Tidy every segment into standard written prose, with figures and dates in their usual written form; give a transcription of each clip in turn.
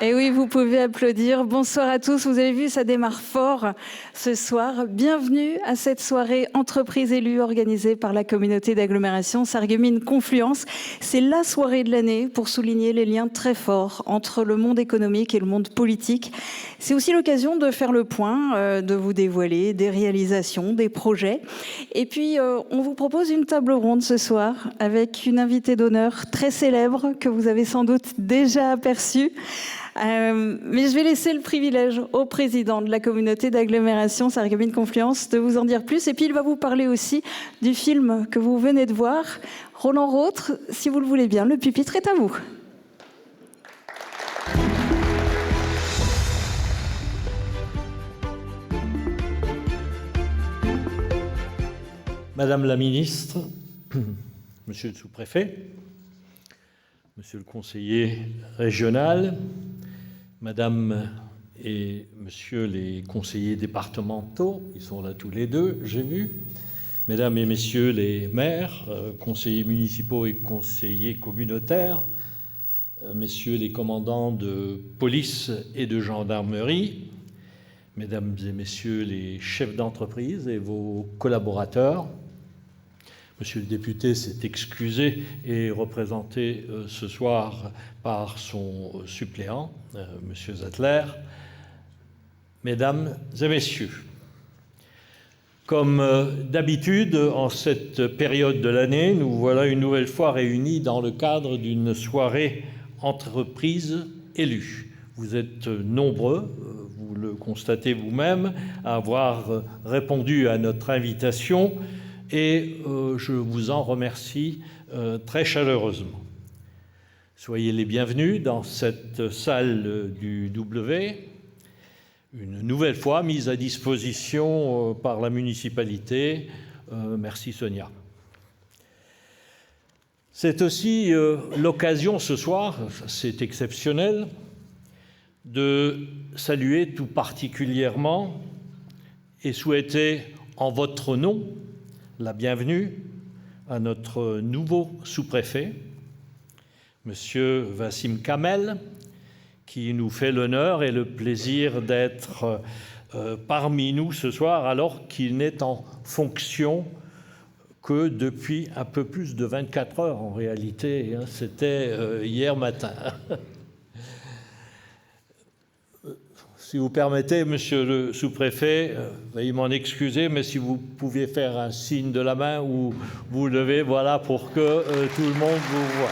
Et oui, vous pouvez applaudir. Bonsoir à tous. Vous avez vu, ça démarre fort ce soir. Bienvenue à cette soirée Entreprises élues organisée par la communauté d'agglomération Sarreguemines Confluence. C'est la soirée de l'année pour souligner les liens très forts entre le monde économique et le monde politique. C'est aussi l'occasion de faire le point, de vous dévoiler des réalisations, des projets. Et puis, on vous propose une table ronde ce soir avec une invitée d'honneur très célèbre que vous avez sans doute déjà aperçue. Mais je vais laisser le privilège au président de la communauté d'agglomération Sarreguemines Confluence de vous en dire plus. Et puis, il va vous parler aussi du film que vous venez de voir. Roland Rautre, si vous le voulez bien, le pupitre est à vous. Madame la ministre, monsieur le sous-préfet, monsieur le conseiller régional, madame et monsieur les conseillers départementaux, ils sont là tous les deux, j'ai vu, mesdames et messieurs les maires, conseillers municipaux et conseillers communautaires, messieurs les commandants de police et de gendarmerie, mesdames et messieurs les chefs d'entreprise et vos collaborateurs. Monsieur le député s'est excusé et représenté ce soir par son suppléant, monsieur Zettler. Mesdames et messieurs, comme d'habitude, en cette période de l'année, nous voilà une nouvelle fois réunis dans le cadre d'une soirée entreprise élue. Vous êtes nombreux, vous le constatez vous-même, à avoir répondu à notre invitation et je vous en remercie très chaleureusement. Soyez les bienvenus dans cette salle du W, une nouvelle fois mise à disposition par la municipalité. Merci Sonia. C'est aussi l'occasion ce soir, c'est exceptionnel, de saluer tout particulièrement et souhaiter en votre nom la bienvenue à notre nouveau sous-préfet, Monsieur Wassim Kamel, qui nous fait l'honneur et le plaisir d'être parmi nous ce soir alors qu'il n'est en fonction que depuis un peu plus de 24 heures en réalité, hein, c'était hier matin. Si vous permettez, monsieur le sous-préfet, veuillez m'en excuser, mais si vous pouviez faire un signe de la main ou vous levez, voilà, pour que tout le monde vous voie.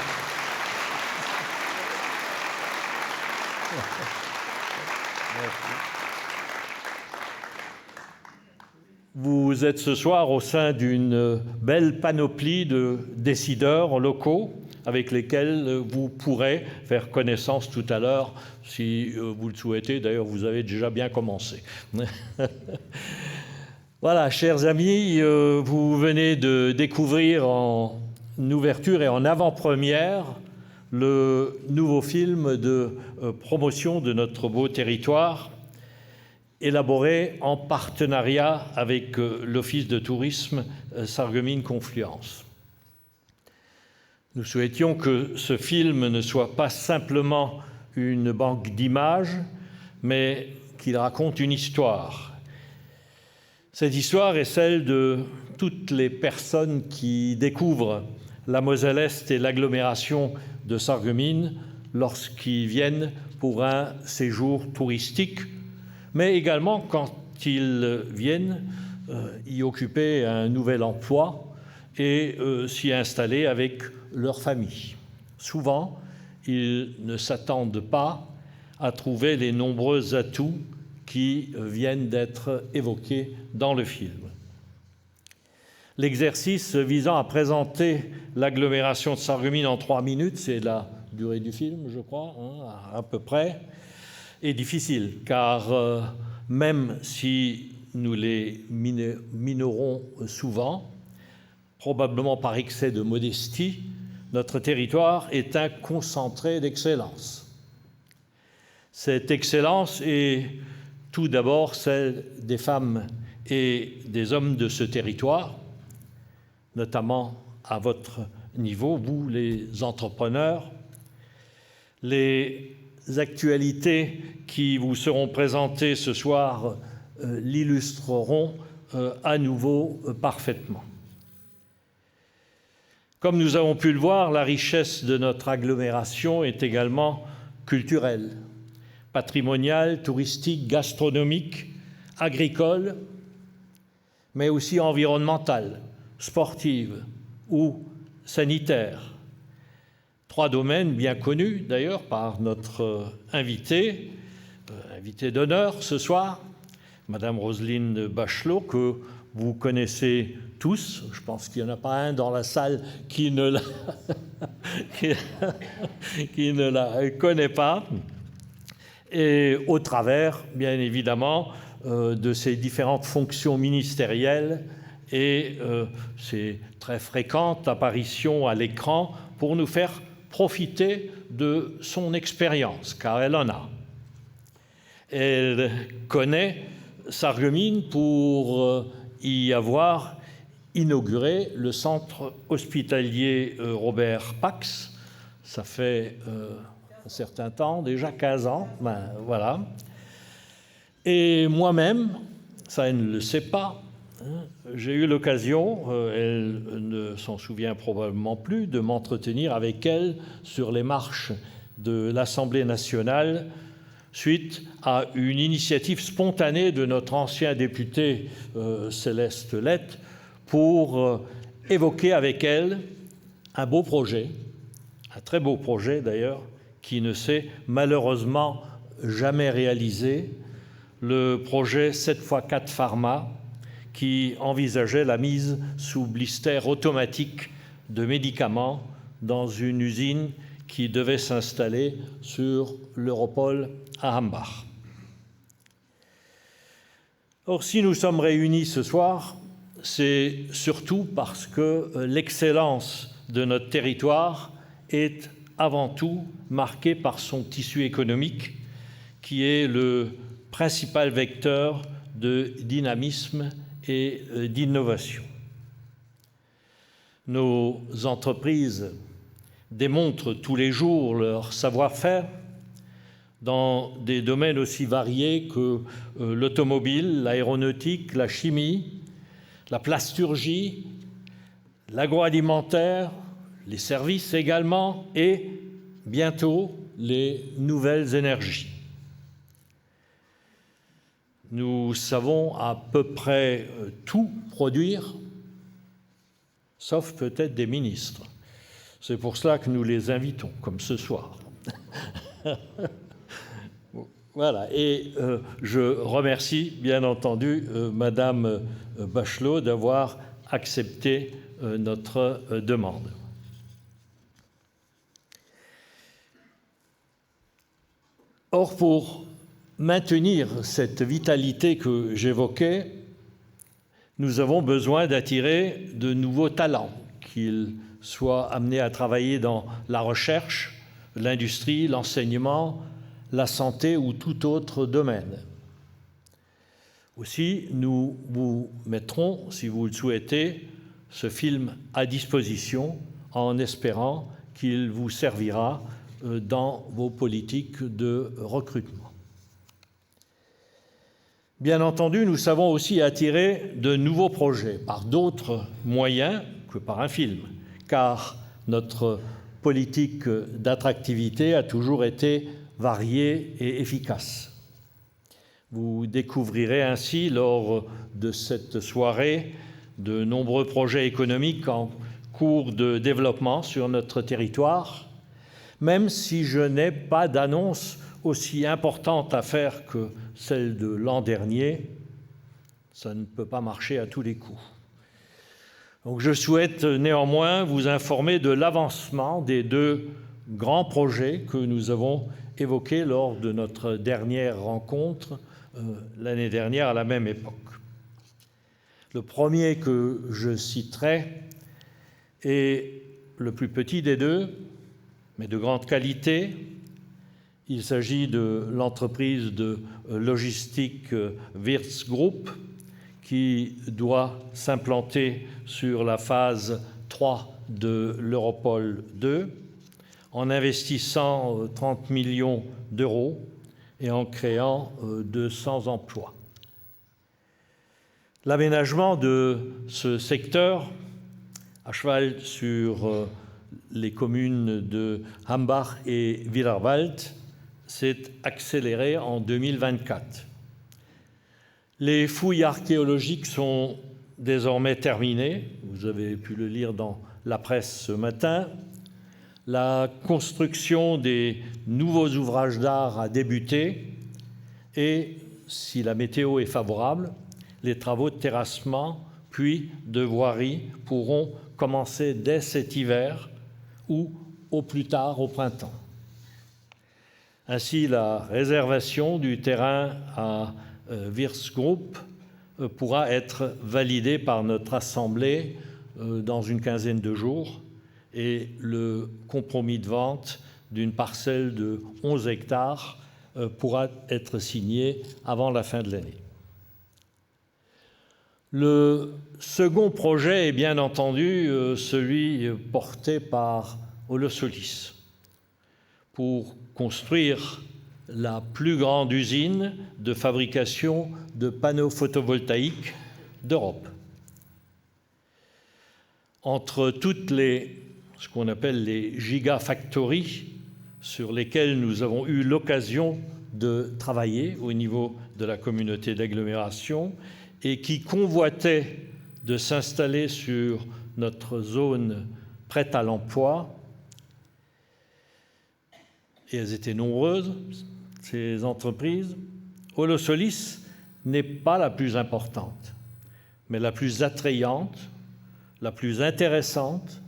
Vous êtes ce soir au sein d'une belle panoplie de décideurs locaux avec lesquels vous pourrez faire connaissance tout à l'heure, si vous le souhaitez. D'ailleurs, vous avez déjà bien commencé. Voilà, chers amis, vous venez de découvrir en ouverture et en avant-première le nouveau film de promotion de notre beau territoire, élaboré en partenariat avec l'Office de tourisme Sarreguemines-Confluence. Nous souhaitions que ce film ne soit pas simplement une banque d'images, mais qu'il raconte une histoire. Cette histoire est celle de toutes les personnes qui découvrent la Moselle-Est et l'agglomération de Sarreguemines lorsqu'ils viennent pour un séjour touristique, mais également quand ils viennent y occuper un nouvel emploi et s'y installer avec leur famille. Souvent, ils ne s'attendent pas à trouver les nombreux atouts qui viennent d'être évoqués dans le film. L'exercice visant à présenter l'agglomération de Sarreguemines en 3 minutes, c'est la durée du film, je crois, hein, à peu près, est difficile, car même si nous les minorons souvent, probablement par excès de modestie, notre territoire est un concentré d'excellence. Cette excellence est tout d'abord celle des femmes et des hommes de ce territoire, notamment à votre niveau, vous les entrepreneurs. Les actualités qui vous seront présentées ce soir l'illustreront à nouveau parfaitement. Comme nous avons pu le voir, la richesse de notre agglomération est également culturelle, patrimoniale, touristique, gastronomique, agricole, mais aussi environnementale, sportive ou sanitaire. 3 domaines bien connus d'ailleurs par notre invitée d'honneur ce soir, Madame Roselyne Bachelot, que vous connaissez tous. Je pense qu'il n'y en a pas un dans la salle qui ne la connaît pas. Et au travers, bien évidemment, de ses différentes fonctions ministérielles et ses très fréquentes apparitions à l'écran pour nous faire profiter de son expérience, car elle en a. Elle connaît Sarreguemines pour y avoir inauguré le centre hospitalier Robert Pax. Ça fait un certain temps, déjà 15 ans, voilà. Et moi-même, ça elle ne le sait pas, j'ai eu l'occasion, elle ne s'en souvient probablement plus, de m'entretenir avec elle sur les marches de l'Assemblée nationale suite à une initiative spontanée de notre ancien député Céleste Lette pour évoquer avec elle un beau projet, un très beau projet d'ailleurs, qui ne s'est malheureusement jamais réalisé, le projet 7x4 Pharma, qui envisageait la mise sous blister automatique de médicaments dans une usine qui devait s'installer sur l'Europol à Hambach. Or, si nous sommes réunis ce soir, c'est surtout parce que l'excellence de notre territoire est avant tout marquée par son tissu économique, qui est le principal vecteur de dynamisme et d'innovation. Nos entreprises démontrent tous les jours leur savoir-faire dans des domaines aussi variés que l'automobile, l'aéronautique, la chimie, la plasturgie, l'agroalimentaire, les services également, et bientôt les nouvelles énergies. Nous savons à peu près tout produire, sauf peut-être des ministres. C'est pour cela que nous les invitons, comme ce soir. Voilà, et je remercie bien entendu Madame Bachelot d'avoir accepté notre demande. Or, pour maintenir cette vitalité que j'évoquais, nous avons besoin d'attirer de nouveaux talents, qu'ils soient amenés à travailler dans la recherche, l'industrie, l'enseignement, la santé ou tout autre domaine. Aussi, nous vous mettrons, si vous le souhaitez, ce film à disposition en espérant qu'il vous servira dans vos politiques de recrutement. Bien entendu, nous savons aussi attirer de nouveaux projets par d'autres moyens que par un film, car notre politique d'attractivité a toujours été variée et efficace. Vous découvrirez ainsi, lors de cette soirée, de nombreux projets économiques en cours de développement sur notre territoire, même si je n'ai pas d'annonce aussi importante à faire que celle de l'an dernier, ça ne peut pas marcher à tous les coups. Donc je souhaite néanmoins vous informer de l'avancement des deux grands projets que nous avons évoqués lors de notre dernière rencontre l'année dernière à la même époque. Le premier que je citerai est le plus petit des deux, mais de grande qualité. Il s'agit de l'entreprise de logistique Wirtz Group qui doit s'implanter sur la phase 3 de l'Europol 2 en investissant 30 millions d'euros et en créant 200 emplois. L'aménagement de ce secteur, à cheval sur les communes de Hambach et Willerwald, s'est accéléré en 2024. Les fouilles archéologiques sont désormais terminées, vous avez pu le lire dans la presse ce matin. La construction des nouveaux ouvrages d'art a débuté et, si la météo est favorable, les travaux de terrassement puis de voirie pourront commencer dès cet hiver ou au plus tard au printemps. Ainsi, la réservation du terrain à Wirtz Group pourra être validée par notre Assemblée dans une quinzaine de jours et le compromis de vente d'une parcelle de 11 hectares pourra être signé avant la fin de l'année. Le second projet est bien entendu celui porté par Holosolis pour construire la plus grande usine de fabrication de panneaux photovoltaïques d'Europe. Entre toutes ce qu'on appelle les gigafactories sur lesquelles nous avons eu l'occasion de travailler au niveau de la communauté d'agglomération et qui convoitaient de s'installer sur notre zone prête à l'emploi, et elles étaient nombreuses, ces entreprises, Holosolis n'est pas la plus importante, mais la plus attrayante, la plus intéressante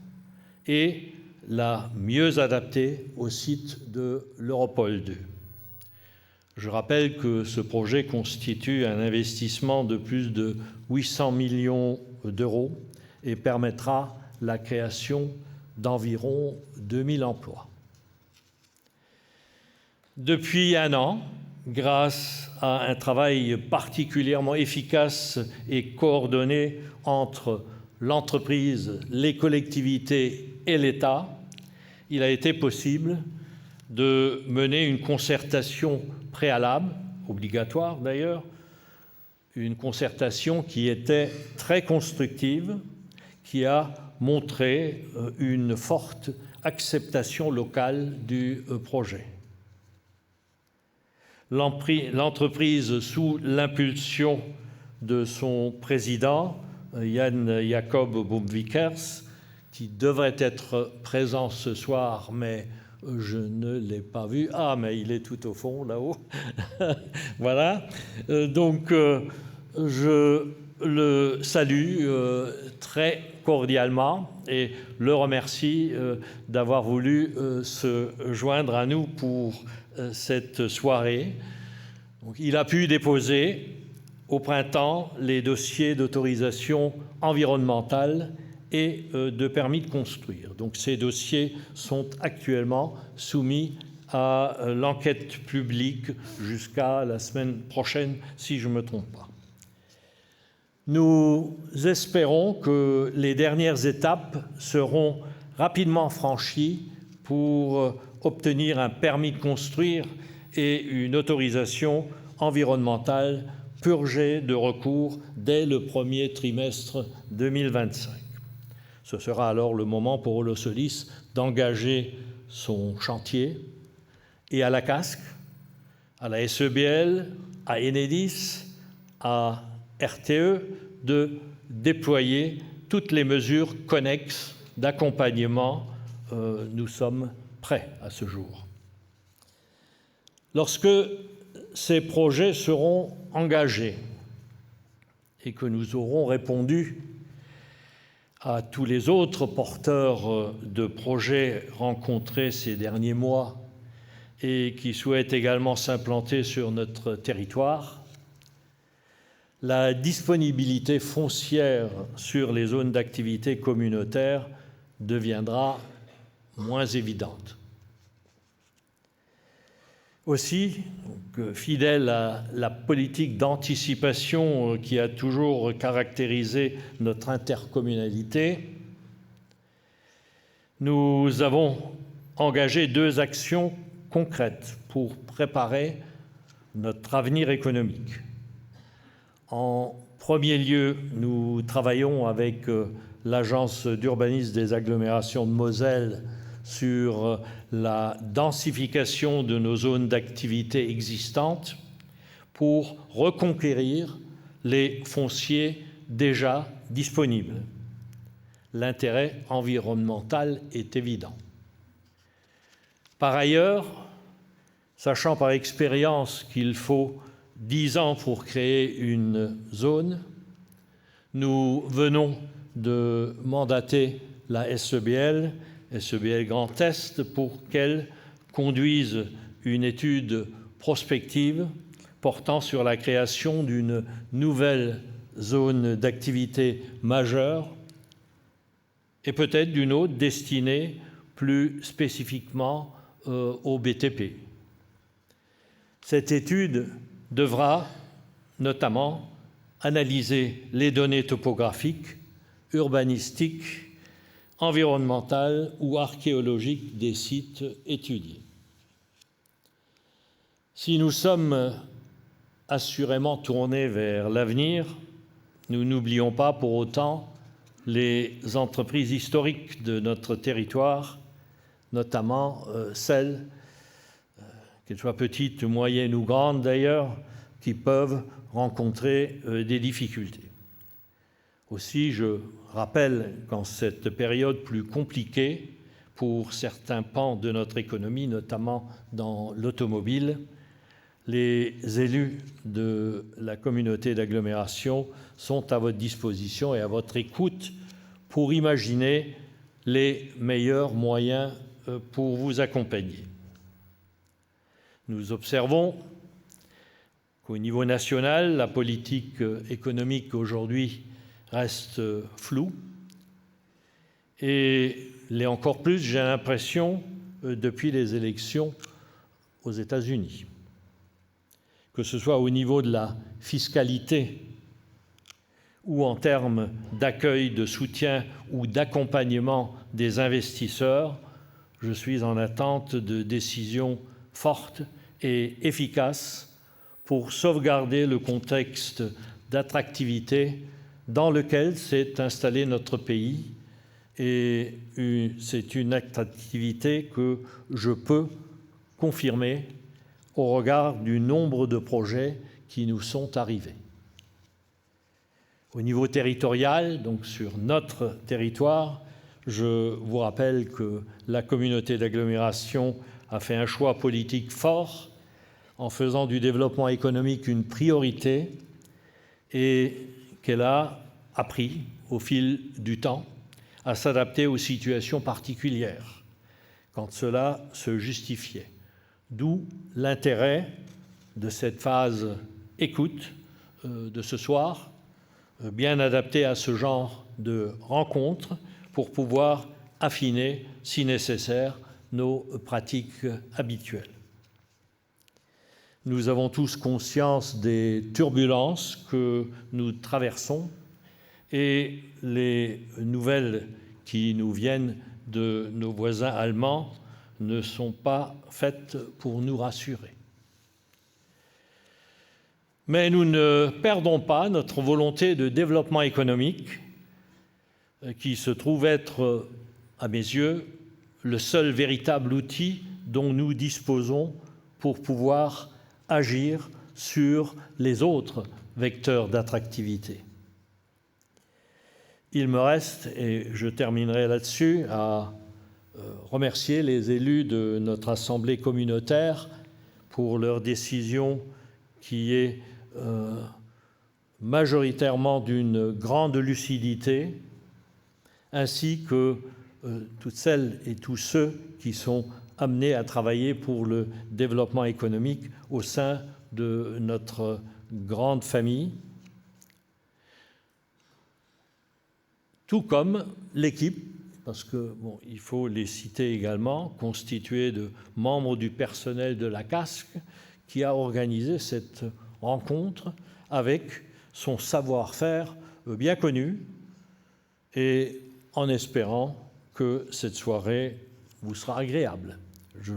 et la mieux adaptée au site de l'Europol 2. Je rappelle que ce projet constitue un investissement de plus de 800 millions d'euros et permettra la création d'environ 2000 emplois. Depuis un an, grâce à un travail particulièrement efficace et coordonné entre l'entreprise, les collectivités et l'État, il a été possible de mener une concertation préalable, obligatoire d'ailleurs, une concertation qui était très constructive, qui a montré une forte acceptation locale du projet. L'entreprise, sous l'impulsion de son président, Jan Jacob Boomvikers, qui devrait être présent ce soir, mais je ne l'ai pas vu. Ah, mais il est tout au fond, là-haut. Voilà. Donc, je le salue très cordialement et le remercie d'avoir voulu se joindre à nous pour cette soirée. Donc, il a pu déposer au printemps les dossiers d'autorisation environnementale et de permis de construire. Donc, ces dossiers sont actuellement soumis à l'enquête publique jusqu'à la semaine prochaine, si je ne me trompe pas. Nous espérons que les dernières étapes seront rapidement franchies pour obtenir un permis de construire et une autorisation environnementale purgée de recours dès le premier trimestre 2025. Ce sera alors le moment pour Holosolis d'engager son chantier et à la CASC, à la SEBL, à Enedis, à RTE, de déployer toutes les mesures connexes d'accompagnement. Nous sommes prêts à ce jour. Lorsque ces projets seront engagés et que nous aurons répondu à tous les autres porteurs de projets rencontrés ces derniers mois et qui souhaitent également s'implanter sur notre territoire, la disponibilité foncière sur les zones d'activité communautaire deviendra moins évidente. Aussi, fidèle à la politique d'anticipation qui a toujours caractérisé notre intercommunalité, nous avons engagé 2 actions concrètes pour préparer notre avenir économique. En premier lieu, nous travaillons avec l'Agence d'urbanisme des agglomérations de Moselle sur la densification de nos zones d'activité existantes pour reconquérir les fonciers déjà disponibles. L'intérêt environnemental est évident. Par ailleurs, sachant par expérience qu'il faut 10 ans pour créer une zone, nous venons de mandater la SEBL Grand Est, pour qu'elle conduise une étude prospective portant sur la création d'une nouvelle zone d'activité majeure et peut-être d'une autre destinée plus spécifiquement au BTP. Cette étude devra notamment analyser les données topographiques, urbanistiques, environnementales ou archéologiques des sites étudiés. Si nous sommes assurément tournés vers l'avenir, nous n'oublions pas pour autant les entreprises historiques de notre territoire, notamment celles, qu'elles soient petites, moyennes ou grandes d'ailleurs, qui peuvent rencontrer des difficultés. Aussi, je rappelle qu'en cette période plus compliquée pour certains pans de notre économie, notamment dans l'automobile, les élus de la communauté d'agglomération sont à votre disposition et à votre écoute pour imaginer les meilleurs moyens pour vous accompagner. Nous observons qu'au niveau national, la politique économique aujourd'hui reste floue et l'est encore plus, j'ai l'impression, depuis les élections aux États-Unis. Que ce soit au niveau de la fiscalité ou en termes d'accueil, de soutien ou d'accompagnement des investisseurs, je suis en attente de décisions fortes et efficaces pour sauvegarder le contexte d'attractivité dans lequel s'est installé notre pays, et c'est une attractivité que je peux confirmer au regard du nombre de projets qui nous sont arrivés. Au niveau territorial, donc sur notre territoire, je vous rappelle que la communauté d'agglomération a fait un choix politique fort en faisant du développement économique une priorité et qu'elle a appris au fil du temps à s'adapter aux situations particulières quand cela se justifiait. D'où l'intérêt de cette phase écoute de ce soir, bien adaptée à ce genre de rencontres pour pouvoir affiner, si nécessaire, nos pratiques habituelles. Nous avons tous conscience des turbulences que nous traversons et les nouvelles qui nous viennent de nos voisins allemands ne sont pas faites pour nous rassurer. Mais nous ne perdons pas notre volonté de développement économique qui se trouve être, à mes yeux, le seul véritable outil dont nous disposons pour pouvoir agir sur les autres vecteurs d'attractivité. Il me reste, et je terminerai là-dessus, à remercier les élus de notre assemblée communautaire pour leur décision qui est majoritairement d'une grande lucidité, ainsi que toutes celles et tous ceux qui sont amenés à travailler pour le développement économique au sein de notre grande famille, tout comme l'équipe, parce que il faut les citer également, constituée de membres du personnel de la CASC, qui a organisé cette rencontre avec son savoir-faire bien connu et en espérant que cette soirée vous sera agréable. Je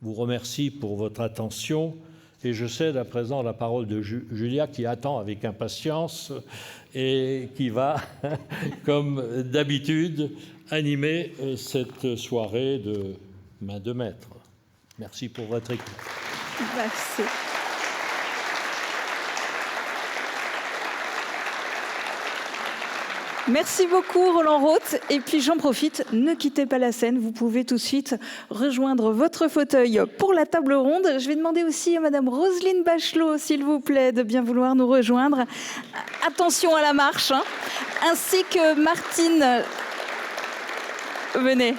vous remercie pour votre attention et je cède à présent la parole de Julia qui attend avec impatience et qui va, comme d'habitude, animer cette soirée de main de maître. Merci pour votre écoute. Merci. Merci beaucoup Roland Roth. Et puis j'en profite, ne quittez pas la scène, vous pouvez tout de suite rejoindre votre fauteuil pour la table ronde. Je vais demander aussi à Madame Roselyne Bachelot, s'il vous plaît, de bien vouloir nous rejoindre. Attention à la marche, hein. Ainsi que Martine... Venez.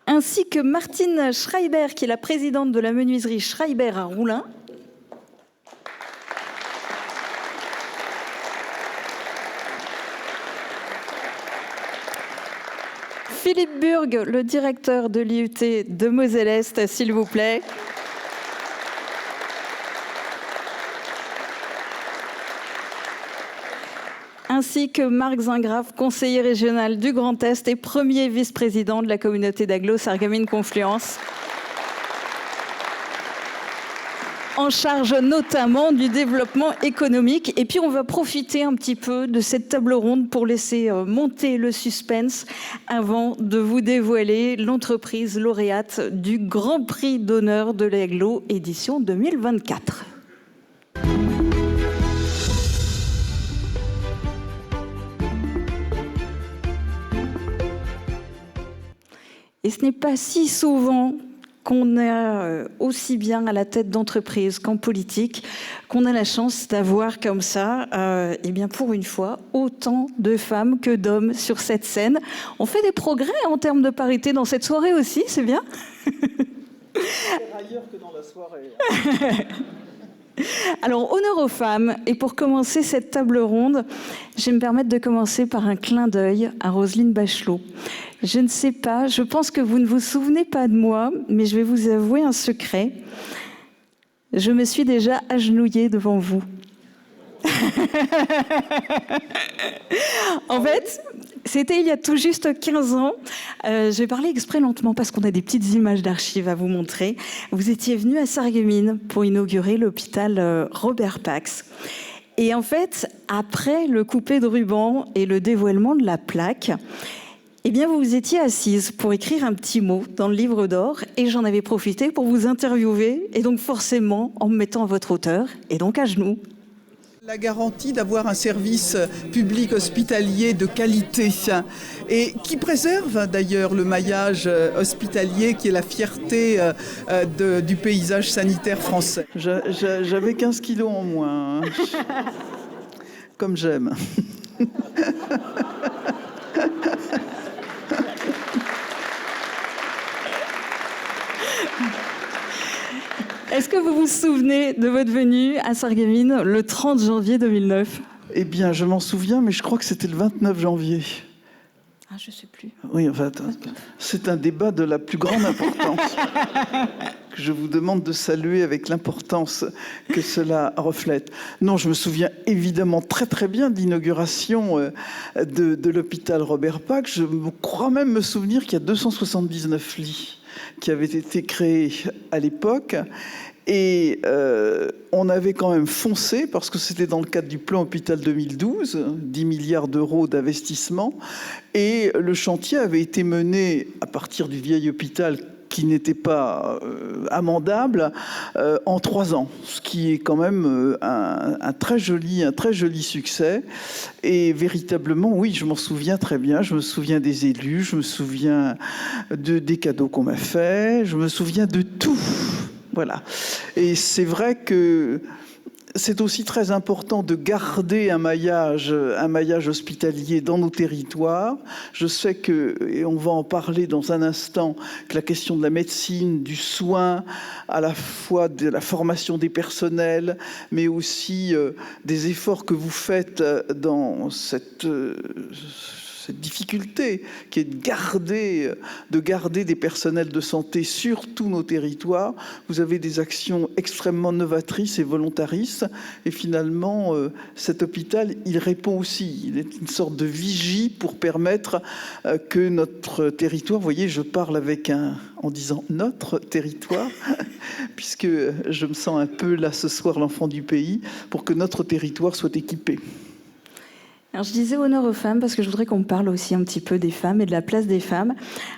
Ainsi que Martine Schreiber, qui est la présidente de la menuiserie Schreiber à Roulin. Philippe Burg, le directeur de l'IUT de Moselle-Est, s'il vous plaît. Ainsi que Marc Zingraf, conseiller régional du Grand Est et premier vice-président de la communauté d'agglo Sarreguemines-Confluence. En charge notamment du développement économique. Et puis on va profiter un petit peu de cette table ronde pour laisser monter le suspense avant de vous dévoiler l'entreprise lauréate du Grand Prix d'honneur de l'Agglo édition 2024. Et ce n'est pas si souvent qu'on est aussi bien à la tête d'entreprise qu'en politique, qu'on a la chance d'avoir comme ça, et bien pour une fois, autant de femmes que d'hommes sur cette scène. On fait des progrès en termes de parité dans cette soirée aussi, c'est bien. Ailleurs que dans la soirée. Alors, honneur aux femmes. Et pour commencer cette table ronde, je vais me permettre de commencer par un clin d'œil à Roselyne Bachelot. Je ne sais pas, je pense que vous ne vous souvenez pas de moi, mais je vais vous avouer un secret. Je me suis déjà agenouillée devant vous. En fait, C'était il y a tout juste 15 ans. Je vais parler exprès lentement parce qu'on a des petites images d'archives à vous montrer. Vous étiez venu à Sarreguemines pour inaugurer l'hôpital Robert Pax. Et en fait, après le coupé de ruban et le dévoilement de la plaque, eh bien, vous vous étiez assise pour écrire un petit mot dans le livre d'or et j'en avais profité pour vous interviewer et donc forcément en me mettant à votre hauteur et donc à genoux. La garantie d'avoir un service public hospitalier de qualité et qui préserve d'ailleurs le maillage hospitalier qui est la fierté du paysage sanitaire français. J'avais 15 kilos en moins, hein. Comme j'aime. Est-ce que vous vous souvenez de votre venue à Sarreguemines le 30 janvier 2009 ? Eh bien, je m'en souviens, mais je crois que c'était le 29 janvier. Ah, je ne sais plus. Oui, enfin, c'est un débat de la plus grande importance que je vous demande de saluer avec l'importance que cela reflète. Non, je me souviens évidemment très très bien de l'inauguration de l'hôpital Robert Pax. Je crois même me souvenir qu'il y a 279 lits qui avaient été créés à l'époque. Et on avait quand même foncé, parce que c'était dans le cadre du plan Hôpital 2012, 10 milliards d'euros d'investissement, et le chantier avait été mené à partir du vieil hôpital qui n'était pas amendable en 3 ans, ce qui est quand même un très joli succès. Et véritablement, oui, je m'en souviens très bien. Je me souviens des élus, je me souviens des cadeaux qu'on m'a faits, je me souviens de tout. Voilà. Et c'est vrai que c'est aussi très important de garder un maillage hospitalier dans nos territoires. Je sais que, et on va en parler dans un instant, que la question de la médecine, du soin, à la fois de la formation des personnels, mais aussi des efforts que vous faites dans cette difficulté qui est de garder des personnels de santé sur tous nos territoires. Vous avez des actions extrêmement novatrices et volontaristes. Et finalement, cet hôpital, il répond aussi. Il est une sorte de vigie pour permettre que notre territoire, vous voyez, je parle en disant notre territoire, puisque je me sens un peu là ce soir l'enfant du pays, pour que notre territoire soit équipé. Alors, je disais honneur aux femmes parce que je voudrais qu'on parle aussi un petit peu des femmes et de la place des femmes.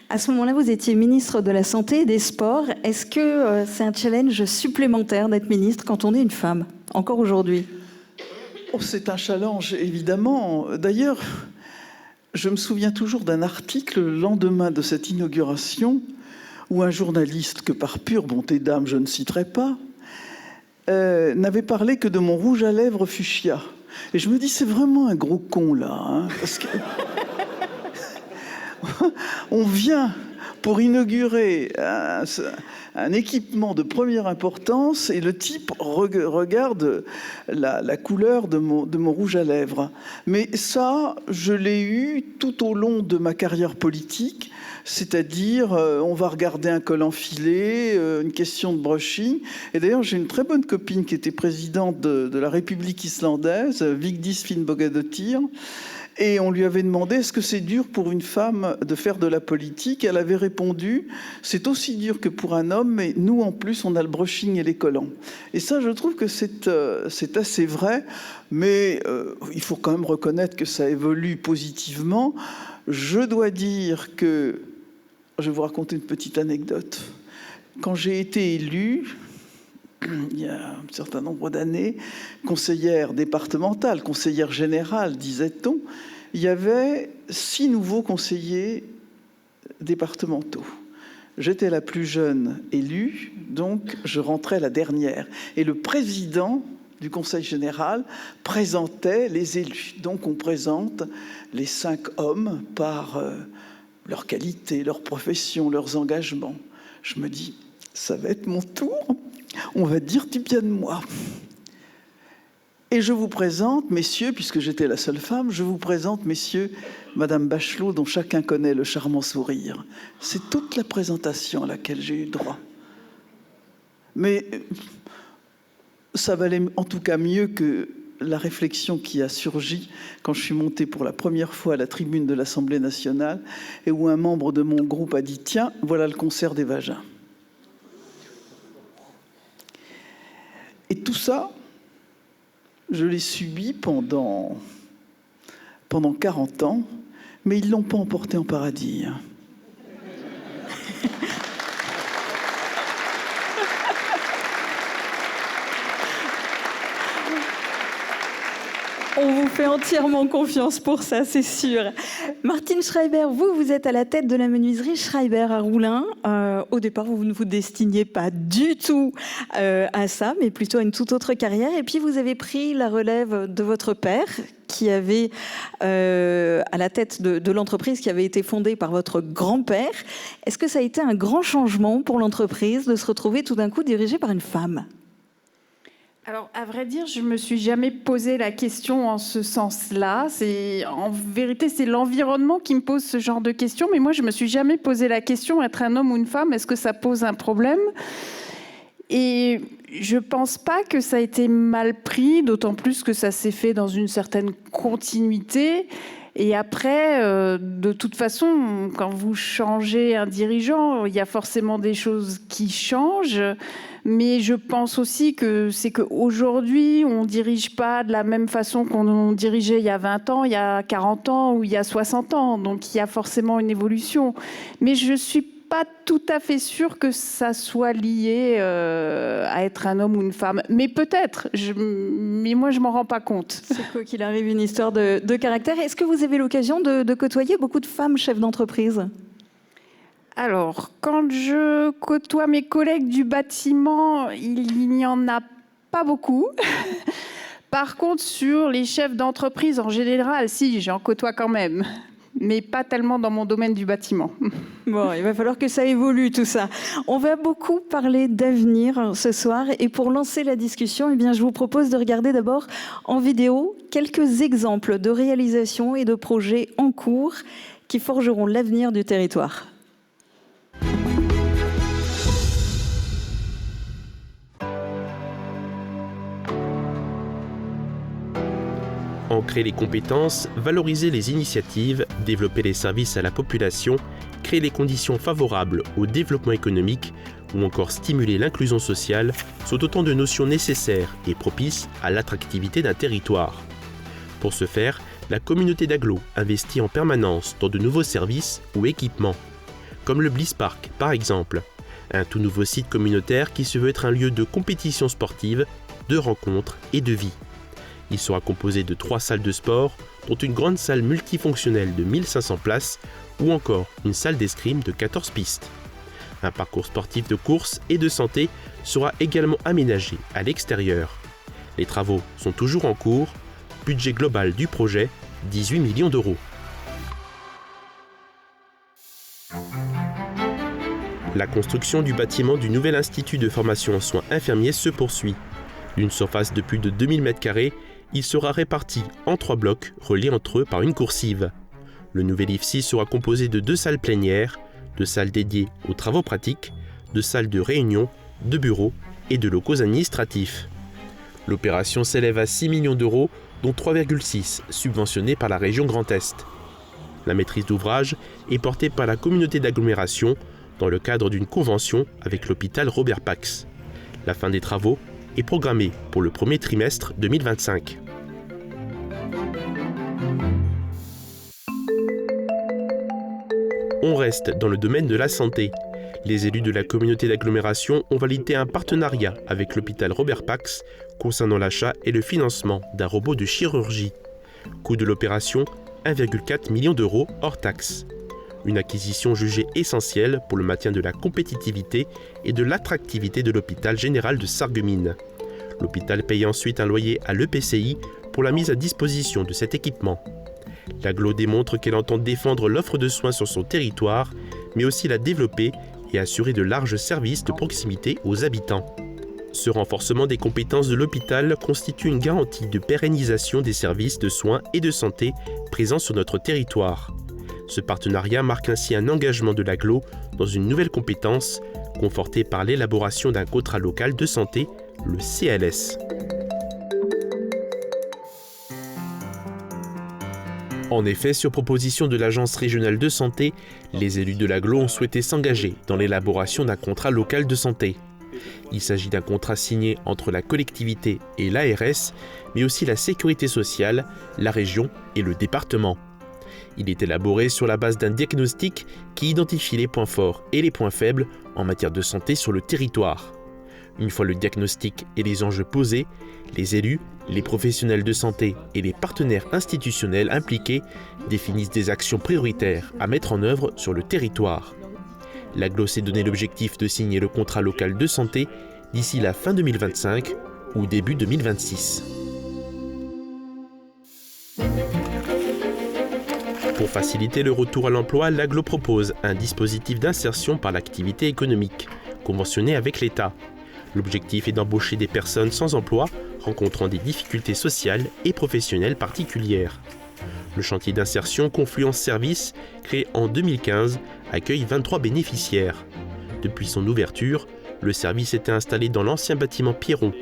À ce moment-là, vous étiez ministre de la Santé et des Sports. Est-ce que c'est un challenge supplémentaire d'être ministre quand on est une femme, encore aujourd'hui ? Oh, c'est un challenge, évidemment. D'ailleurs, je me souviens toujours d'un article le lendemain de cette inauguration où un journaliste que par pure bonté d'âme, je ne citerai pas, n'avait parlé que de mon rouge à lèvres fuchsia. Et je me dis, c'est vraiment un gros con, là. Hein, parce que on vient pour inaugurer un équipement de première importance et le type regarde la couleur de mon rouge à lèvres. Mais ça, je l'ai eu tout au long de ma carrière politique. C'est-à-dire, on va regarder un col enfilé, une question de brushing. Et d'ailleurs, j'ai une très bonne copine qui était présidente de la République islandaise, Vigdis Finnbogadottir. Et on lui avait demandé, est-ce que c'est dur pour une femme de faire de la politique ? Elle avait répondu, c'est aussi dur que pour un homme, mais nous, en plus, on a le brushing et les collants. Et ça, je trouve que c'est assez vrai, mais il faut quand même reconnaître que ça évolue positivement. Je dois dire que, je vais vous raconter une petite anecdote. Quand j'ai été élue, il y a un certain nombre d'années, conseillère départementale, conseillère générale, disait-on, il y avait 6 nouveaux conseillers départementaux. J'étais la plus jeune élue, donc je rentrais la dernière. Et le président du conseil général présentait les élus. Donc on présente les 5 hommes par leur qualité, leur profession, leurs engagements. Je me dis, ça va être mon tour. On va dire du bien de moi. Et je vous présente, messieurs, puisque j'étais la seule femme, je vous présente, messieurs, Madame Bachelot, dont chacun connaît le charmant sourire. C'est toute la présentation à laquelle j'ai eu droit. Mais ça valait en tout cas mieux que la réflexion qui a surgi quand je suis monté pour la première fois à la tribune de l'Assemblée nationale et où un membre de mon groupe a dit « Tiens, voilà le concert des vagins ». Et tout ça, je l'ai subi pendant 40 ans, mais ils ne l'ont pas emporté en paradis. On vous fait entièrement confiance pour ça, c'est sûr. Martine Schreiber, vous êtes à la tête de la menuiserie Schreiber à Roulin. Au départ, vous ne vous destiniez pas du tout à ça, mais plutôt à une toute autre carrière. Et puis, vous avez pris la relève de votre père, qui avait à la tête de l'entreprise qui avait été fondée par votre grand-père. Est-ce que ça a été un grand changement pour l'entreprise de se retrouver tout d'un coup dirigée par une femme ? Alors, à vrai dire, je ne me suis jamais posé la question en ce sens-là. En vérité, c'est l'environnement qui me pose ce genre de questions. Mais moi, je ne me suis jamais posé la question, être un homme ou une femme, est-ce que ça pose un problème ? Et je ne pense pas que ça a été mal pris, d'autant plus que ça s'est fait dans une certaine continuité. Et après, de toute façon, quand vous changez un dirigeant, il y a forcément des choses qui changent. Mais je pense aussi que c'est qu'aujourd'hui, on ne dirige pas de la même façon qu'on dirigeait il y a 20 ans, il y a 40 ans ou il y a 60 ans. Donc, il y a forcément une évolution. Mais je ne suis pas tout à fait sûre que ça soit lié à être un homme ou une femme. Mais peut-être. Mais moi, je ne m'en rends pas compte. C'est quoi qu'il arrive, une histoire de caractère. Est-ce que vous avez l'occasion de côtoyer beaucoup de femmes chefs d'entreprise ? Alors, quand je côtoie mes collègues du bâtiment, il n'y en a pas beaucoup. Par contre, sur les chefs d'entreprise en général, si, j'en côtoie quand même. Mais pas tellement dans mon domaine du bâtiment. Bon, il va falloir que ça évolue tout ça. On va beaucoup parler d'avenir ce soir. Et pour lancer la discussion, eh bien, je vous propose de regarder d'abord en vidéo quelques exemples de réalisations et de projets en cours qui forgeront l'avenir du territoire. Ancrer les compétences, valoriser les initiatives, développer les services à la population, créer les conditions favorables au développement économique ou encore stimuler l'inclusion sociale sont autant de notions nécessaires et propices à l'attractivité d'un territoire. Pour ce faire, la communauté d'agglo investit en permanence dans de nouveaux services ou équipements, comme le Bliss Park par exemple, un tout nouveau site communautaire qui se veut être un lieu de compétition sportive, de rencontres et de vie. Il sera composé de 3 salles de sport, dont une grande salle multifonctionnelle de 1500 places ou encore une salle d'escrime de 14 pistes. Un parcours sportif de course et de santé sera également aménagé à l'extérieur. Les travaux sont toujours en cours. Budget global du projet, 18 millions d'euros. La construction du bâtiment du nouvel institut de formation en soins infirmiers se poursuit. D'une surface de plus de 2000 m², il sera réparti en 3 blocs reliés entre eux par une coursive. Le nouvel IFSI sera composé de 2 salles plénières, 2 salles dédiées aux travaux pratiques, 2 salles de réunion, de bureaux et de locaux administratifs. L'opération s'élève à 6 millions d'euros, dont 3,6 subventionnés par la région Grand Est. La maîtrise d'ouvrage est portée par la communauté d'agglomération dans le cadre d'une convention avec l'hôpital Robert Pax. La fin des travaux est programmée pour le premier trimestre 2025. On reste dans le domaine de la santé. Les élus de la communauté d'agglomération ont validé un partenariat avec l'hôpital Robert Pax concernant l'achat et le financement d'un robot de chirurgie. Coût de l'opération, 1,4 million d'euros hors taxe. Une acquisition jugée essentielle pour le maintien de la compétitivité et de l'attractivité de l'hôpital général de Sarreguemines. L'hôpital paye ensuite un loyer à l'EPCI pour la mise à disposition de cet équipement. L'agglo démontre qu'elle entend défendre l'offre de soins sur son territoire, mais aussi la développer et assurer de larges services de proximité aux habitants. Ce renforcement des compétences de l'hôpital constitue une garantie de pérennisation des services de soins et de santé présents sur notre territoire. Ce partenariat marque ainsi un engagement de l'agglo dans une nouvelle compétence, confortée par l'élaboration d'un contrat local de santé, le CLS. En effet, sur proposition de l'Agence régionale de santé, les élus de l'agglo ont souhaité s'engager dans l'élaboration d'un contrat local de santé. Il s'agit d'un contrat signé entre la collectivité et l'ARS, mais aussi la sécurité sociale, la région et le département. Il est élaboré sur la base d'un diagnostic qui identifie les points forts et les points faibles en matière de santé sur le territoire. Une fois le diagnostic et les enjeux posés, les élus, les professionnels de santé et les partenaires institutionnels impliqués définissent des actions prioritaires à mettre en œuvre sur le territoire. L'agglo s'est donné l'objectif de signer le contrat local de santé d'ici la fin 2025 ou début 2026. Pour faciliter le retour à l'emploi, l'agglo propose un dispositif d'insertion par l'activité économique, conventionné avec l'État. L'objectif est d'embaucher des personnes sans emploi rencontrant des difficultés sociales et professionnelles particulières. Le chantier d'insertion Confluence Service, créé en 2015, accueille 23 bénéficiaires. Depuis son ouverture, le service était installé dans l'ancien bâtiment Pierron.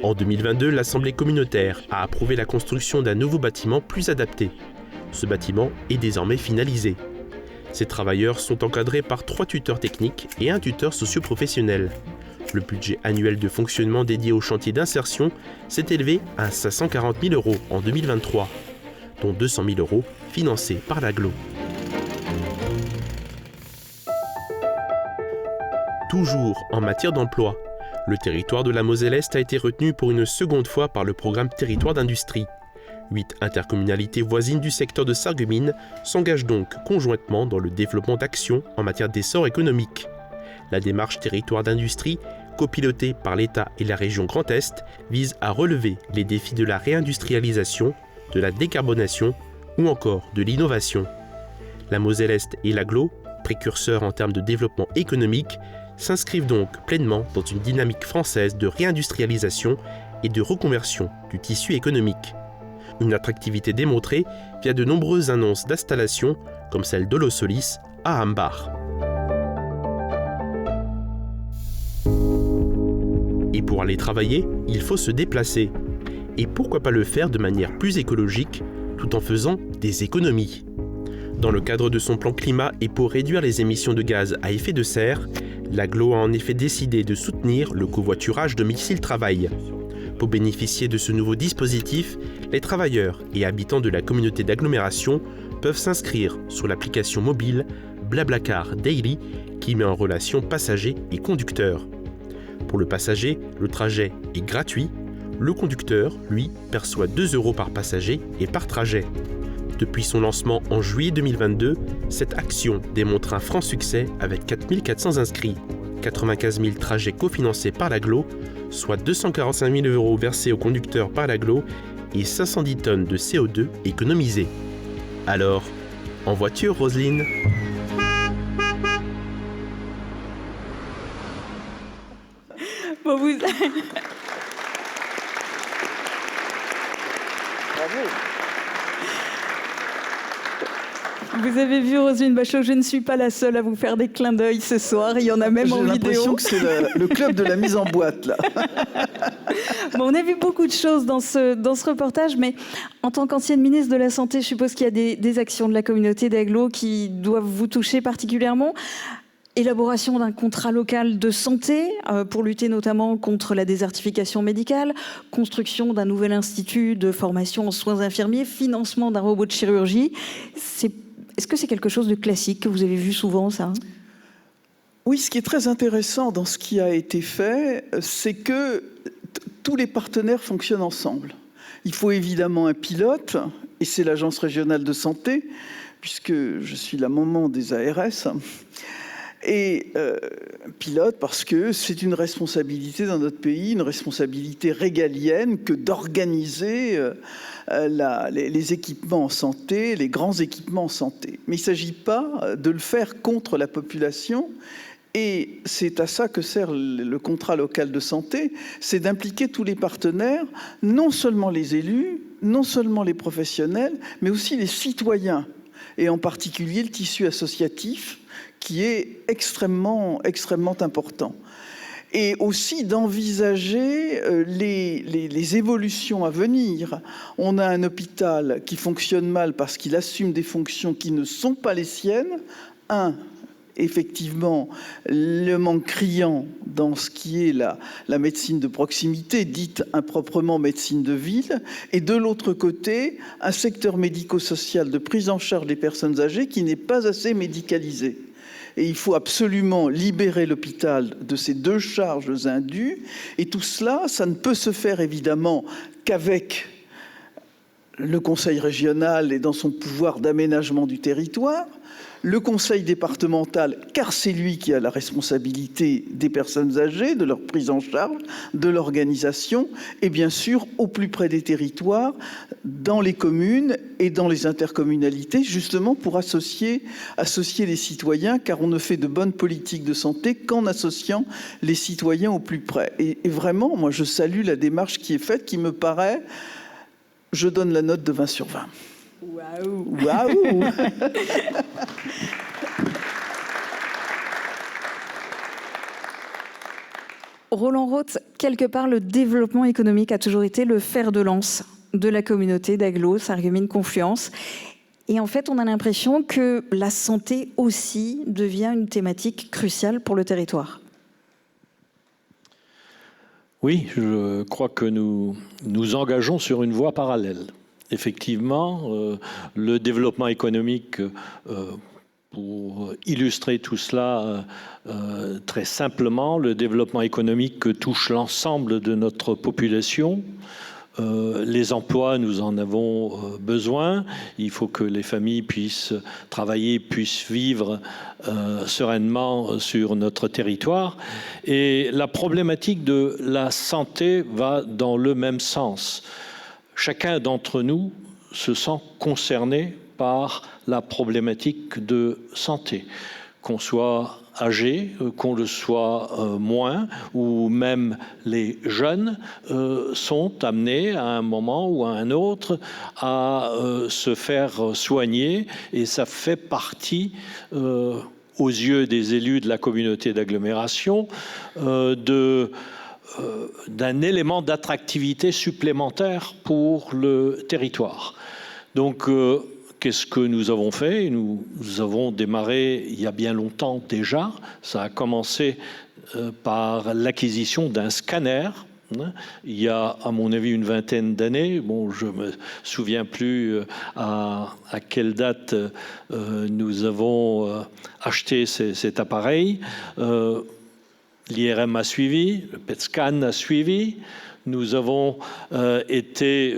En 2022, l'Assemblée communautaire a approuvé la construction d'un nouveau bâtiment plus adapté. Ce bâtiment est désormais finalisé. Ces travailleurs sont encadrés par 3 tuteurs techniques et un tuteur socio-professionnel. Le budget annuel de fonctionnement dédié au chantier d'insertion s'est élevé à 540 000 € en 2023, dont 200 000 € financés par l'agglo. Toujours en matière d'emploi, le territoire de la Moselle-Est a été retenu pour une seconde fois par le programme Territoire d'industrie. 8 intercommunalités voisines du secteur de Sarreguemines s'engagent donc conjointement dans le développement d'actions en matière d'essor économique. La démarche Territoire d'industrie, copilotée par l'État et la région Grand Est, vise à relever les défis de la réindustrialisation, de la décarbonation ou encore de l'innovation. La Moselle-Est et l'agglo, précurseurs en termes de développement économique, s'inscrivent donc pleinement dans une dynamique française de réindustrialisation et de reconversion du tissu économique. Une attractivité démontrée via de nombreuses annonces d'installations comme celle d'Holosolis à Hambach. Et pour aller travailler, il faut se déplacer. Et pourquoi pas le faire de manière plus écologique, tout en faisant des économies. Dans le cadre de son plan climat et pour réduire les émissions de gaz à effet de serre, l'agglo a en effet décidé de soutenir le covoiturage domicile-travail. Pour bénéficier de ce nouveau dispositif, les travailleurs et habitants de la communauté d'agglomération peuvent s'inscrire sur l'application mobile Blablacar Daily qui met en relation passagers et conducteurs. Pour le passager, le trajet est gratuit. Le conducteur, lui, perçoit 2 € par passager et par trajet. Depuis son lancement en juillet 2022, cette action démontre un franc succès avec 4 400 inscrits, 95 000 trajets cofinancés par l'agglo, soit 245 000 € versés aux conducteurs par l'agglo et 510 tonnes de CO2 économisées. Alors, en voiture, Roselyne ? Bon, vous... Bravo. Vous avez vu, Roselyne Bachelot, je ne suis pas la seule à vous faire des clins d'œil ce soir. Il y en a même en vidéo. J'ai l'impression que c'est le club de la mise en boîte, là. Bon, on a vu beaucoup de choses dans ce reportage, mais en tant qu'ancienne ministre de la Santé, je suppose qu'il y a des actions de la communauté d'agglo qui doivent vous toucher particulièrement. Élaboration d'un contrat local de santé pour lutter notamment contre la désertification médicale, construction d'un nouvel institut de formation en soins infirmiers, financement d'un robot de chirurgie. Est-ce que c'est quelque chose de classique que vous avez vu souvent, ça ? Oui, ce qui est très intéressant dans ce qui a été fait, c'est que tous les partenaires fonctionnent ensemble. Il faut évidemment un pilote, et c'est l'Agence régionale de santé, puisque je suis la maman des ARS. Et pilote parce que c'est une responsabilité dans notre pays, une responsabilité régalienne que d'organiser les équipements en santé, les grands équipements en santé. Mais il ne s'agit pas de le faire contre la population. Et c'est à ça que sert le contrat local de santé, c'est d'impliquer tous les partenaires, non seulement les élus, non seulement les professionnels, mais aussi les citoyens, et en particulier le tissu associatif, qui est extrêmement important. et aussi d'envisager les évolutions à venir. On a un hôpital qui fonctionne mal parce qu'il assume des fonctions qui ne sont pas les siennes. Effectivement, le manque criant dans ce qui est la médecine de proximité, dite improprement médecine de ville, et de l'autre côté, un secteur médico-social de prise en charge des personnes âgées qui n'est pas assez médicalisé. Et il faut absolument libérer l'hôpital de ces deux charges indues, et tout cela, ça ne peut se faire évidemment qu'avec le conseil régional et dans son pouvoir d'aménagement du territoire, le conseil départemental, car c'est lui qui a la responsabilité des personnes âgées, de leur prise en charge, de l'organisation, et bien sûr au plus près des territoires, dans les communes et dans les intercommunalités, justement pour associer les citoyens, car on ne fait de bonnes politiques de santé qu'en associant les citoyens au plus près. Et vraiment, moi je salue la démarche qui est faite, qui me paraît, je donne la note de 20 sur 20. Waouh! Waouh! Roland Roth, quelque part, le développement économique a toujours été le fer de lance de la communauté d'agglo, Sarreguemines Confluence. Et en fait, on a l'impression que la santé aussi devient une thématique cruciale pour le territoire. Oui, je crois que nous nous engageons sur une voie parallèle. Effectivement, le développement économique, pour illustrer tout cela très simplement, le développement économique touche l'ensemble de notre population. Les emplois, nous en avons besoin. Il faut que les familles puissent travailler, puissent vivre sereinement sur notre territoire. Et la problématique de la santé va dans le même sens. Chacun d'entre nous se sent concerné par la problématique de santé, qu'on soit âgé, qu'on le soit moins, ou même les jeunes sont amenés à un moment ou à un autre à se faire soigner, et ça fait partie, aux yeux des élus de la communauté d'agglomération, d'un élément d'attractivité supplémentaire pour le territoire. Donc, qu'est-ce que nous avons fait? Nous avons démarré il y a bien longtemps déjà. Ça a commencé par l'acquisition d'un scanner. Il y a, à mon avis, une vingtaine d'années. Bon, je me souviens plus à quelle date nous avons acheté cet appareil. L'IRM a suivi, le PET-scan a suivi. Nous avons été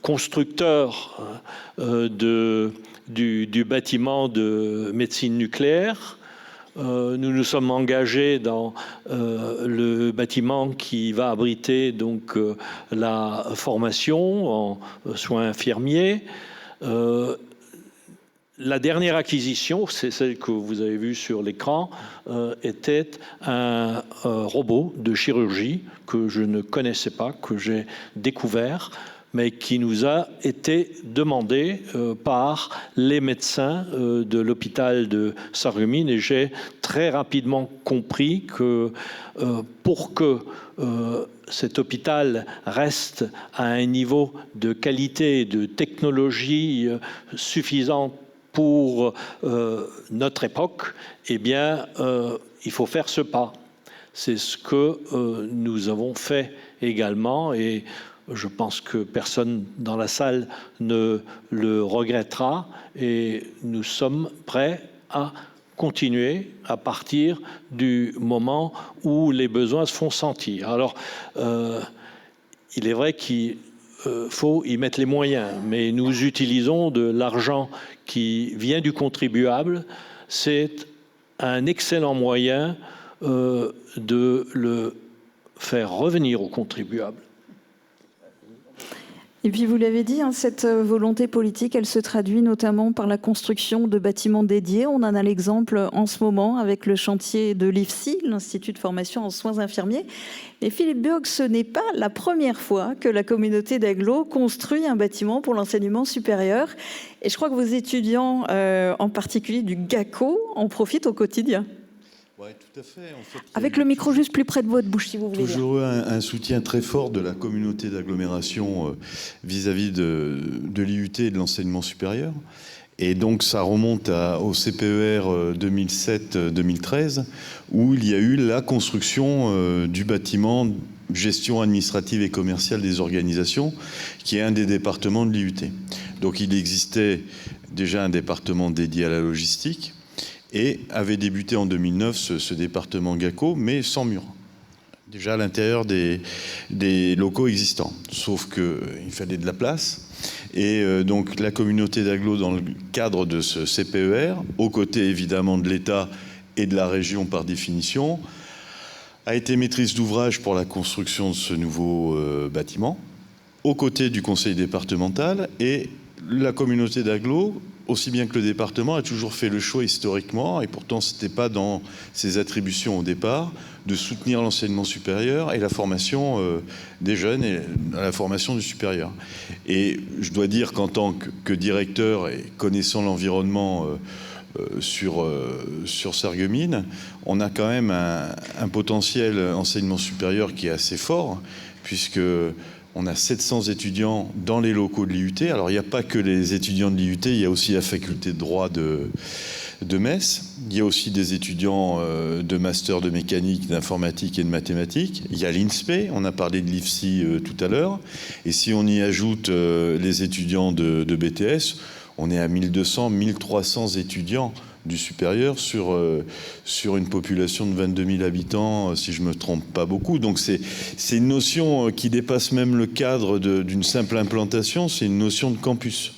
constructeurs du bâtiment de médecine nucléaire. Nous nous sommes engagés dans le bâtiment qui va abriter donc la formation en soins infirmiers. La dernière acquisition, c'est celle que vous avez vue sur l'écran, était un robot de chirurgie que je ne connaissais pas, que j'ai découvert, mais qui nous a été demandé par les médecins de l'hôpital de Sarreguemines. Et j'ai très rapidement compris que pour que cet hôpital reste à un niveau de qualité et de technologie suffisant pour notre époque, eh bien, il faut faire ce pas. C'est ce que nous avons fait également, et je pense que personne dans la salle ne le regrettera, et nous sommes prêts à continuer à partir du moment où les besoins se font sentir. Alors, il est vrai qu'il faut y mettre les moyens, mais nous utilisons de l'argent qui vient du contribuable. C'est un excellent moyen de le faire revenir au contribuable. Et puis vous l'avez dit, cette volonté politique, elle se traduit notamment par la construction de bâtiments dédiés. On en a l'exemple en ce moment avec le chantier de l'IFSI, l'Institut de formation en soins infirmiers. Et Philippe Burg, ce n'est pas la première fois que la communauté d'agglo construit un bâtiment pour l'enseignement supérieur. Et je crois que vos étudiants, en particulier du GACO, en profitent au quotidien. Oui, tout à fait. En fait, Avec le micro juste plus près de votre bouche, si vous voulez. Toujours eu un soutien très fort de la communauté d'agglomération vis-à-vis de l'IUT et de l'enseignement supérieur. Et donc ça remonte au CPER 2007-2013, où il y a eu la construction du bâtiment gestion administrative et commerciale des organisations, qui est un des départements de l'IUT. Donc il existait déjà un département dédié à la logistique, et avait débuté en 2009 ce département GACO, mais sans mur, déjà à l'intérieur des locaux existants. Sauf qu'il fallait de la place. Et donc la communauté d'agglo, dans le cadre de ce CPER, aux côtés évidemment de l'État et de la région par définition, a été maîtrise d'ouvrage pour la construction de ce nouveau bâtiment, aux côtés du conseil départemental, et la communauté d'agglo, aussi bien que le département, a toujours fait le choix historiquement, et pourtant ce n'était pas dans ses attributions au départ, de soutenir l'enseignement supérieur et la formation des jeunes et la formation du supérieur. Et je dois dire qu'en tant que directeur et connaissant l'environnement sur Sarreguemines, on a quand même un potentiel enseignement supérieur qui est assez fort, puisque on a 700 étudiants dans les locaux de l'IUT. Alors, il n'y a pas que les étudiants de l'IUT, il y a aussi la faculté de droit de Metz. Il y a aussi des étudiants de master de mécanique, d'informatique et de mathématiques. Il y a l'INSPE, on a parlé de l'IFSI tout à l'heure. Et si on y ajoute les étudiants de BTS, on est à 1200, 1300 étudiants du supérieur sur une population de 22 000 habitants, si je ne me trompe pas beaucoup. Donc c'est une notion qui dépasse même le cadre d'une simple implantation, c'est une notion de campus.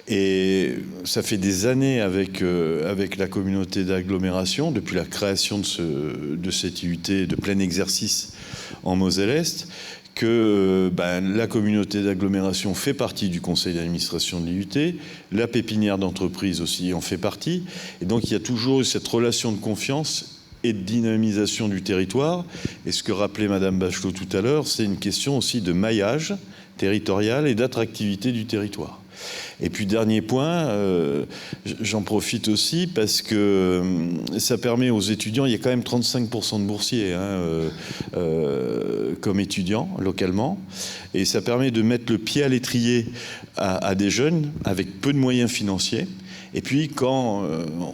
Et ça fait des années avec la communauté d'agglomération, depuis la création de cette IUT de plein exercice en Moselle-Est, que la communauté d'agglomération fait partie du conseil d'administration de l'IUT, la pépinière d'entreprise aussi en fait partie, et donc il y a toujours eu cette relation de confiance et de dynamisation du territoire. Et ce que rappelait Madame Bachelot tout à l'heure, c'est une question aussi de maillage territorial et d'attractivité du territoire. Et puis dernier point, j'en profite aussi parce que ça permet aux étudiants, il y a quand même 35% de boursiers comme étudiants localement, et ça permet de mettre le pied à l'étrier à des jeunes avec peu de moyens financiers. Et puis quand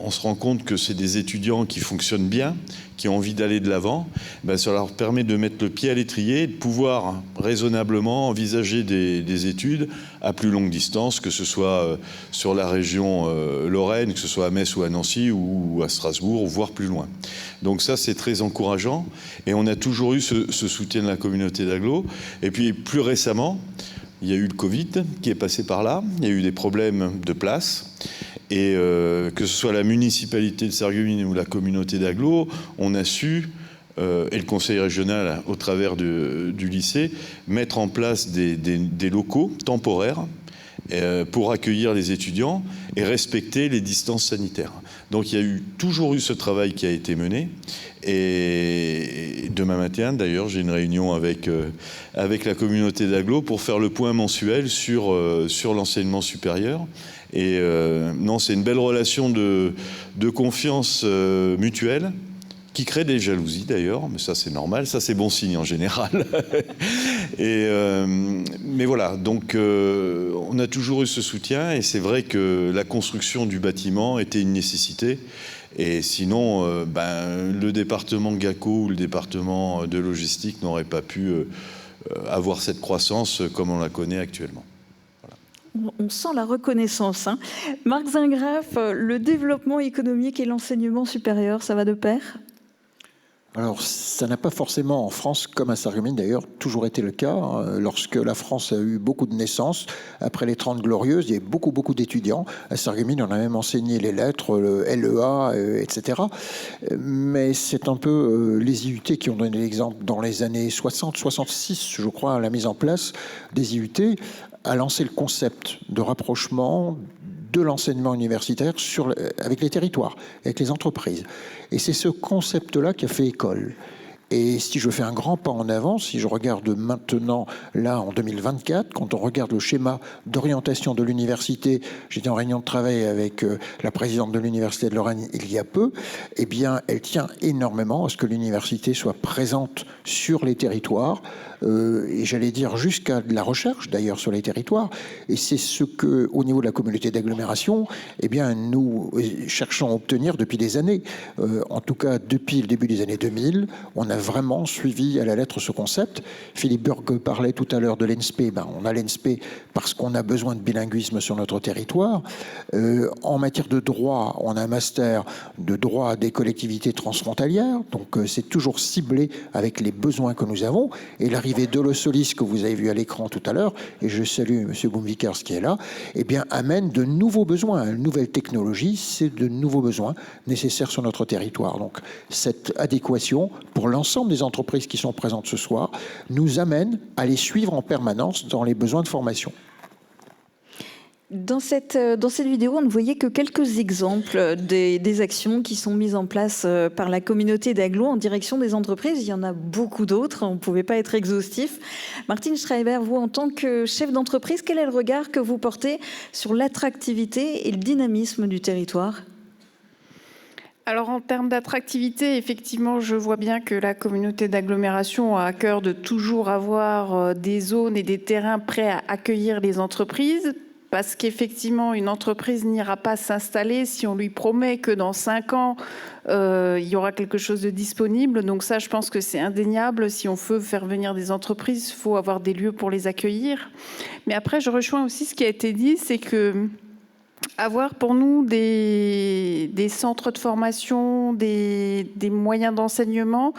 on se rend compte que c'est des étudiants qui fonctionnent bien, qui ont envie d'aller de l'avant, ça leur permet de mettre le pied à l'étrier et de pouvoir raisonnablement envisager des études à plus longue distance, que ce soit sur la région Lorraine, que ce soit à Metz ou à Nancy ou à Strasbourg, voire plus loin. Donc ça, c'est très encourageant. Et on a toujours eu ce soutien de la communauté d'agglo. Et puis plus récemment, il y a eu le Covid qui est passé par là. Il y a eu des problèmes de place. Et que ce soit la municipalité de Sarreguemines ou la communauté d'agglo, on a su, et le conseil régional au travers du lycée, mettre en place des locaux temporaires pour accueillir les étudiants et respecter les distances sanitaires. Donc il y a toujours eu ce travail qui a été mené. Et demain matin, d'ailleurs, j'ai une réunion avec la communauté d'agglo pour faire le point mensuel sur l'enseignement supérieur. Et non, c'est une belle relation de confiance mutuelle qui crée des jalousies d'ailleurs, mais ça c'est normal, ça c'est bon signe en général. Mais voilà, donc on a toujours eu ce soutien, et c'est vrai que la construction du bâtiment était une nécessité. Et sinon, le département GACO ou le département de logistique n'aurait pas pu avoir cette croissance comme on la connaît actuellement. On sent la reconnaissance. Marc Zingraff, le développement économique et l'enseignement supérieur, ça va de pair ? Alors, ça n'a pas forcément en France, comme à Sarreguemines d'ailleurs, toujours été le cas. Lorsque la France a eu beaucoup de naissances, après les 30 Glorieuses, il y a eu beaucoup d'étudiants. À Sarreguemines, on a même enseigné les lettres, le LEA, etc. Mais c'est un peu les IUT qui ont donné l'exemple dans les années 60, 66, je crois, à la mise en place des IUT, a lancé le concept de rapprochement de l'enseignement universitaire avec les territoires, avec les entreprises. Et c'est ce concept-là qui a fait école. Et si je fais un grand pas en avant, si je regarde maintenant, là, en 2024, quand on regarde le schéma d'orientation de l'université, j'étais en réunion de travail avec la présidente de l'Université de Lorraine il y a peu, eh bien, elle tient énormément à ce que l'université soit présente sur les territoires, et j'allais dire jusqu'à de la recherche, d'ailleurs, sur les territoires. Et c'est ce que, au niveau de la communauté d'agglomération, eh bien, nous cherchons à obtenir depuis des années. En tout cas, depuis le début des années 2000, on a vraiment suivi à la lettre ce concept. Philippe Burgue parlait tout à l'heure de l'ENSPE. Ben, on a l'ENSPE parce qu'on a besoin de bilinguisme sur notre territoire. En matière de droit, on a un master de droit des collectivités transfrontalières. Donc, c'est toujours ciblé avec les besoins que nous avons. Et l'arrivée de l'Osolis, que vous avez vu à l'écran tout à l'heure, et je salue M. Boumvikers qui est là, eh bien, amène de nouveaux besoins. Une nouvelle technologie, c'est de nouveaux besoins nécessaires sur notre territoire. Donc, cette adéquation pour l'ensemble des entreprises qui sont présentes ce soir nous amène à les suivre en permanence dans les besoins de formation. Dans cette vidéo, on ne voyait que quelques exemples des actions qui sont mises en place par la communauté d'agglo en direction des entreprises. Il y en a beaucoup d'autres, on ne pouvait pas être exhaustif. Martine Schreiber, vous, en tant que chef d'entreprise, quel est le regard que vous portez sur l'attractivité et le dynamisme du territoire ? Alors en termes d'attractivité, effectivement, je vois bien que la communauté d'agglomération a à cœur de toujours avoir des zones et des terrains prêts à accueillir les entreprises. Parce qu'effectivement, une entreprise n'ira pas s'installer si on lui promet que dans 5 ans, il y aura quelque chose de disponible. Donc ça, je pense que c'est indéniable. Si on veut faire venir des entreprises, il faut avoir des lieux pour les accueillir. Mais après, je rejoins aussi ce qui a été dit, c'est que avoir pour nous des centres de formation, des moyens d'enseignement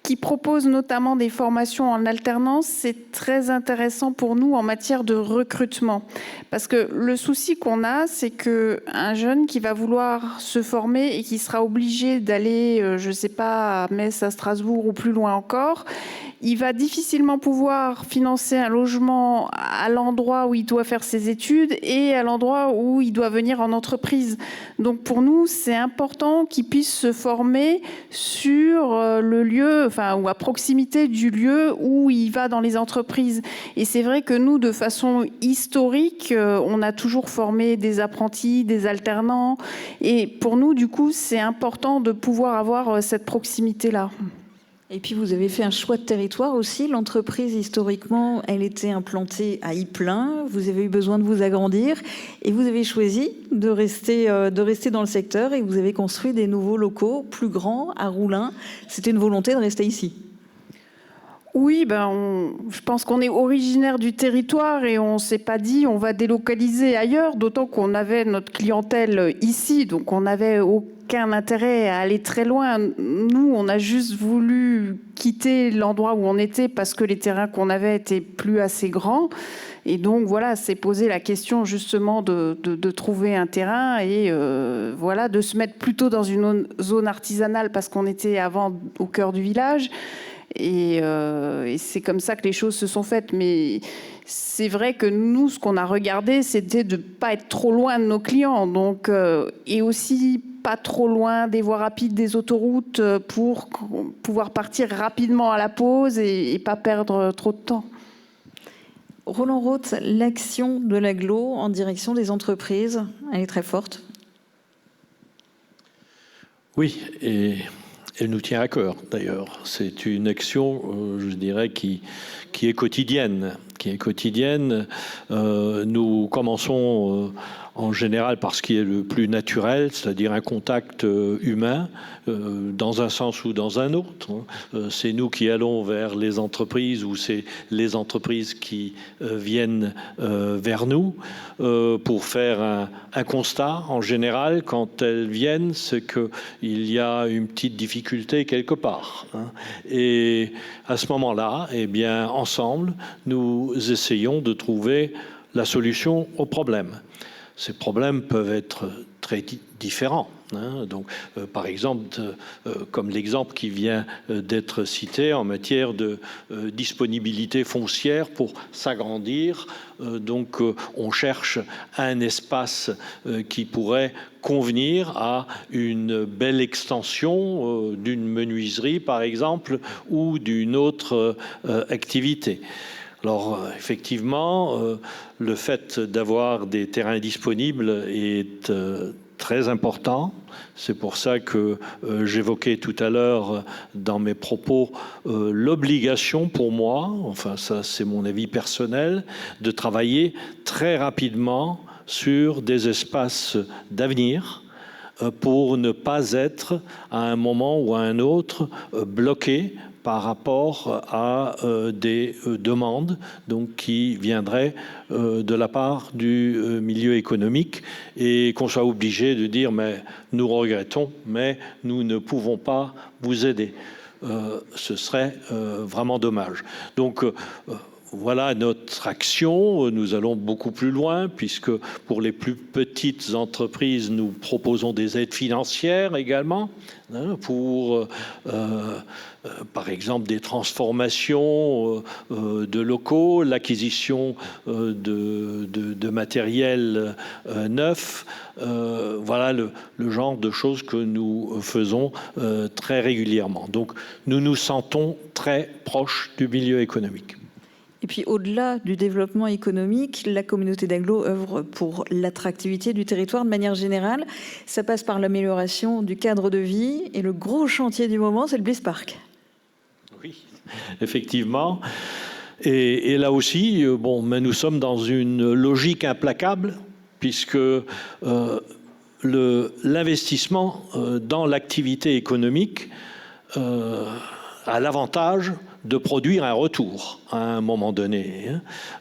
qui proposent notamment des formations en alternance, c'est très intéressant pour nous en matière de recrutement. Parce que le souci qu'on a, c'est qu'un jeune qui va vouloir se former et qui sera obligé d'aller, je ne sais pas, à Metz, à Strasbourg ou plus loin encore, il va difficilement pouvoir financer un logement à l'endroit où il doit faire ses études et à l'endroit où il doit venir en entreprise. Donc pour nous, c'est important qu'il puisse se former sur le lieu, ou à proximité du lieu où il va dans les entreprises. Et c'est vrai que nous, de façon historique, on a toujours formé des apprentis, des alternants. Et pour nous, du coup, c'est important de pouvoir avoir cette proximité-là. Et puis vous avez fait un choix de territoire aussi. L'entreprise, historiquement, elle était implantée à Ypelin. Vous avez eu besoin de vous agrandir et vous avez choisi de rester dans le secteur et vous avez construit des nouveaux locaux plus grands à Roulin. C'était une volonté de rester ici. Oui, je pense qu'on est originaire du territoire et on ne s'est pas dit on va délocaliser ailleurs, d'autant qu'on avait notre clientèle ici, donc on n'avait aucun intérêt à aller très loin. Nous, on a juste voulu quitter l'endroit où on était parce que les terrains qu'on avait étaient plus assez grands. Et donc voilà, c'est posé la question justement de trouver un terrain et de se mettre plutôt dans une zone artisanale parce qu'on était avant au cœur du village. Et c'est comme ça que les choses se sont faites. Mais c'est vrai que nous, ce qu'on a regardé, c'était de ne pas être trop loin de nos clients. Donc, et aussi pas trop loin des voies rapides, des autoroutes, pour pouvoir partir rapidement à la pause et pas perdre trop de temps. Roland Roth, l'action de l'agglo en direction des entreprises, elle est très forte. Oui, et elle nous tient à cœur, d'ailleurs. C'est une action, je dirais, qui est quotidienne. Nous commençons en général par ce qui est le plus naturel, c'est-à-dire un contact humain, dans un sens ou dans un autre. C'est nous qui allons vers les entreprises ou c'est les entreprises qui viennent vers nous pour faire un constat. En général, quand elles viennent, c'est qu'il y a une petite difficulté quelque part. Et à ce moment-là, eh bien, ensemble, nous essayons de trouver la solution au problème. ces problèmes peuvent être très différents. Donc, par exemple, comme l'exemple qui vient d'être cité en matière de disponibilité foncière pour s'agrandir, donc on cherche un espace qui pourrait convenir à une belle extension d'une menuiserie, par exemple, ou d'une autre activité. Alors, effectivement, le fait d'avoir des terrains disponibles est très important. C'est pour ça que j'évoquais tout à l'heure dans mes propos l'obligation pour moi, enfin ça c'est mon avis personnel, de travailler très rapidement sur des espaces d'avenir pour ne pas être à un moment ou à un autre bloqué par rapport à des demandes donc, qui viendraient de la part du milieu économique et qu'on soit obligé de dire mais nous regrettons, mais nous ne pouvons pas vous aider. Ce serait vraiment dommage. Donc voilà notre action. Nous allons beaucoup plus loin puisque pour les plus petites entreprises, nous proposons des aides financières également pour, par exemple, des transformations de locaux, l'acquisition de matériel neuf. Voilà le genre de choses que nous faisons très régulièrement. Donc, nous nous sentons très proches du milieu économique. Et puis, au-delà du développement économique, la communauté d'agglo œuvre pour l'attractivité du territoire de manière générale. Ça passe par l'amélioration du cadre de vie. Et le gros chantier du moment, c'est le Bliss Park. Oui, effectivement. Et là aussi, bon, mais nous sommes dans une logique implacable, puisque l'investissement dans l'activité économique a l'avantage de produire un retour à un moment donné,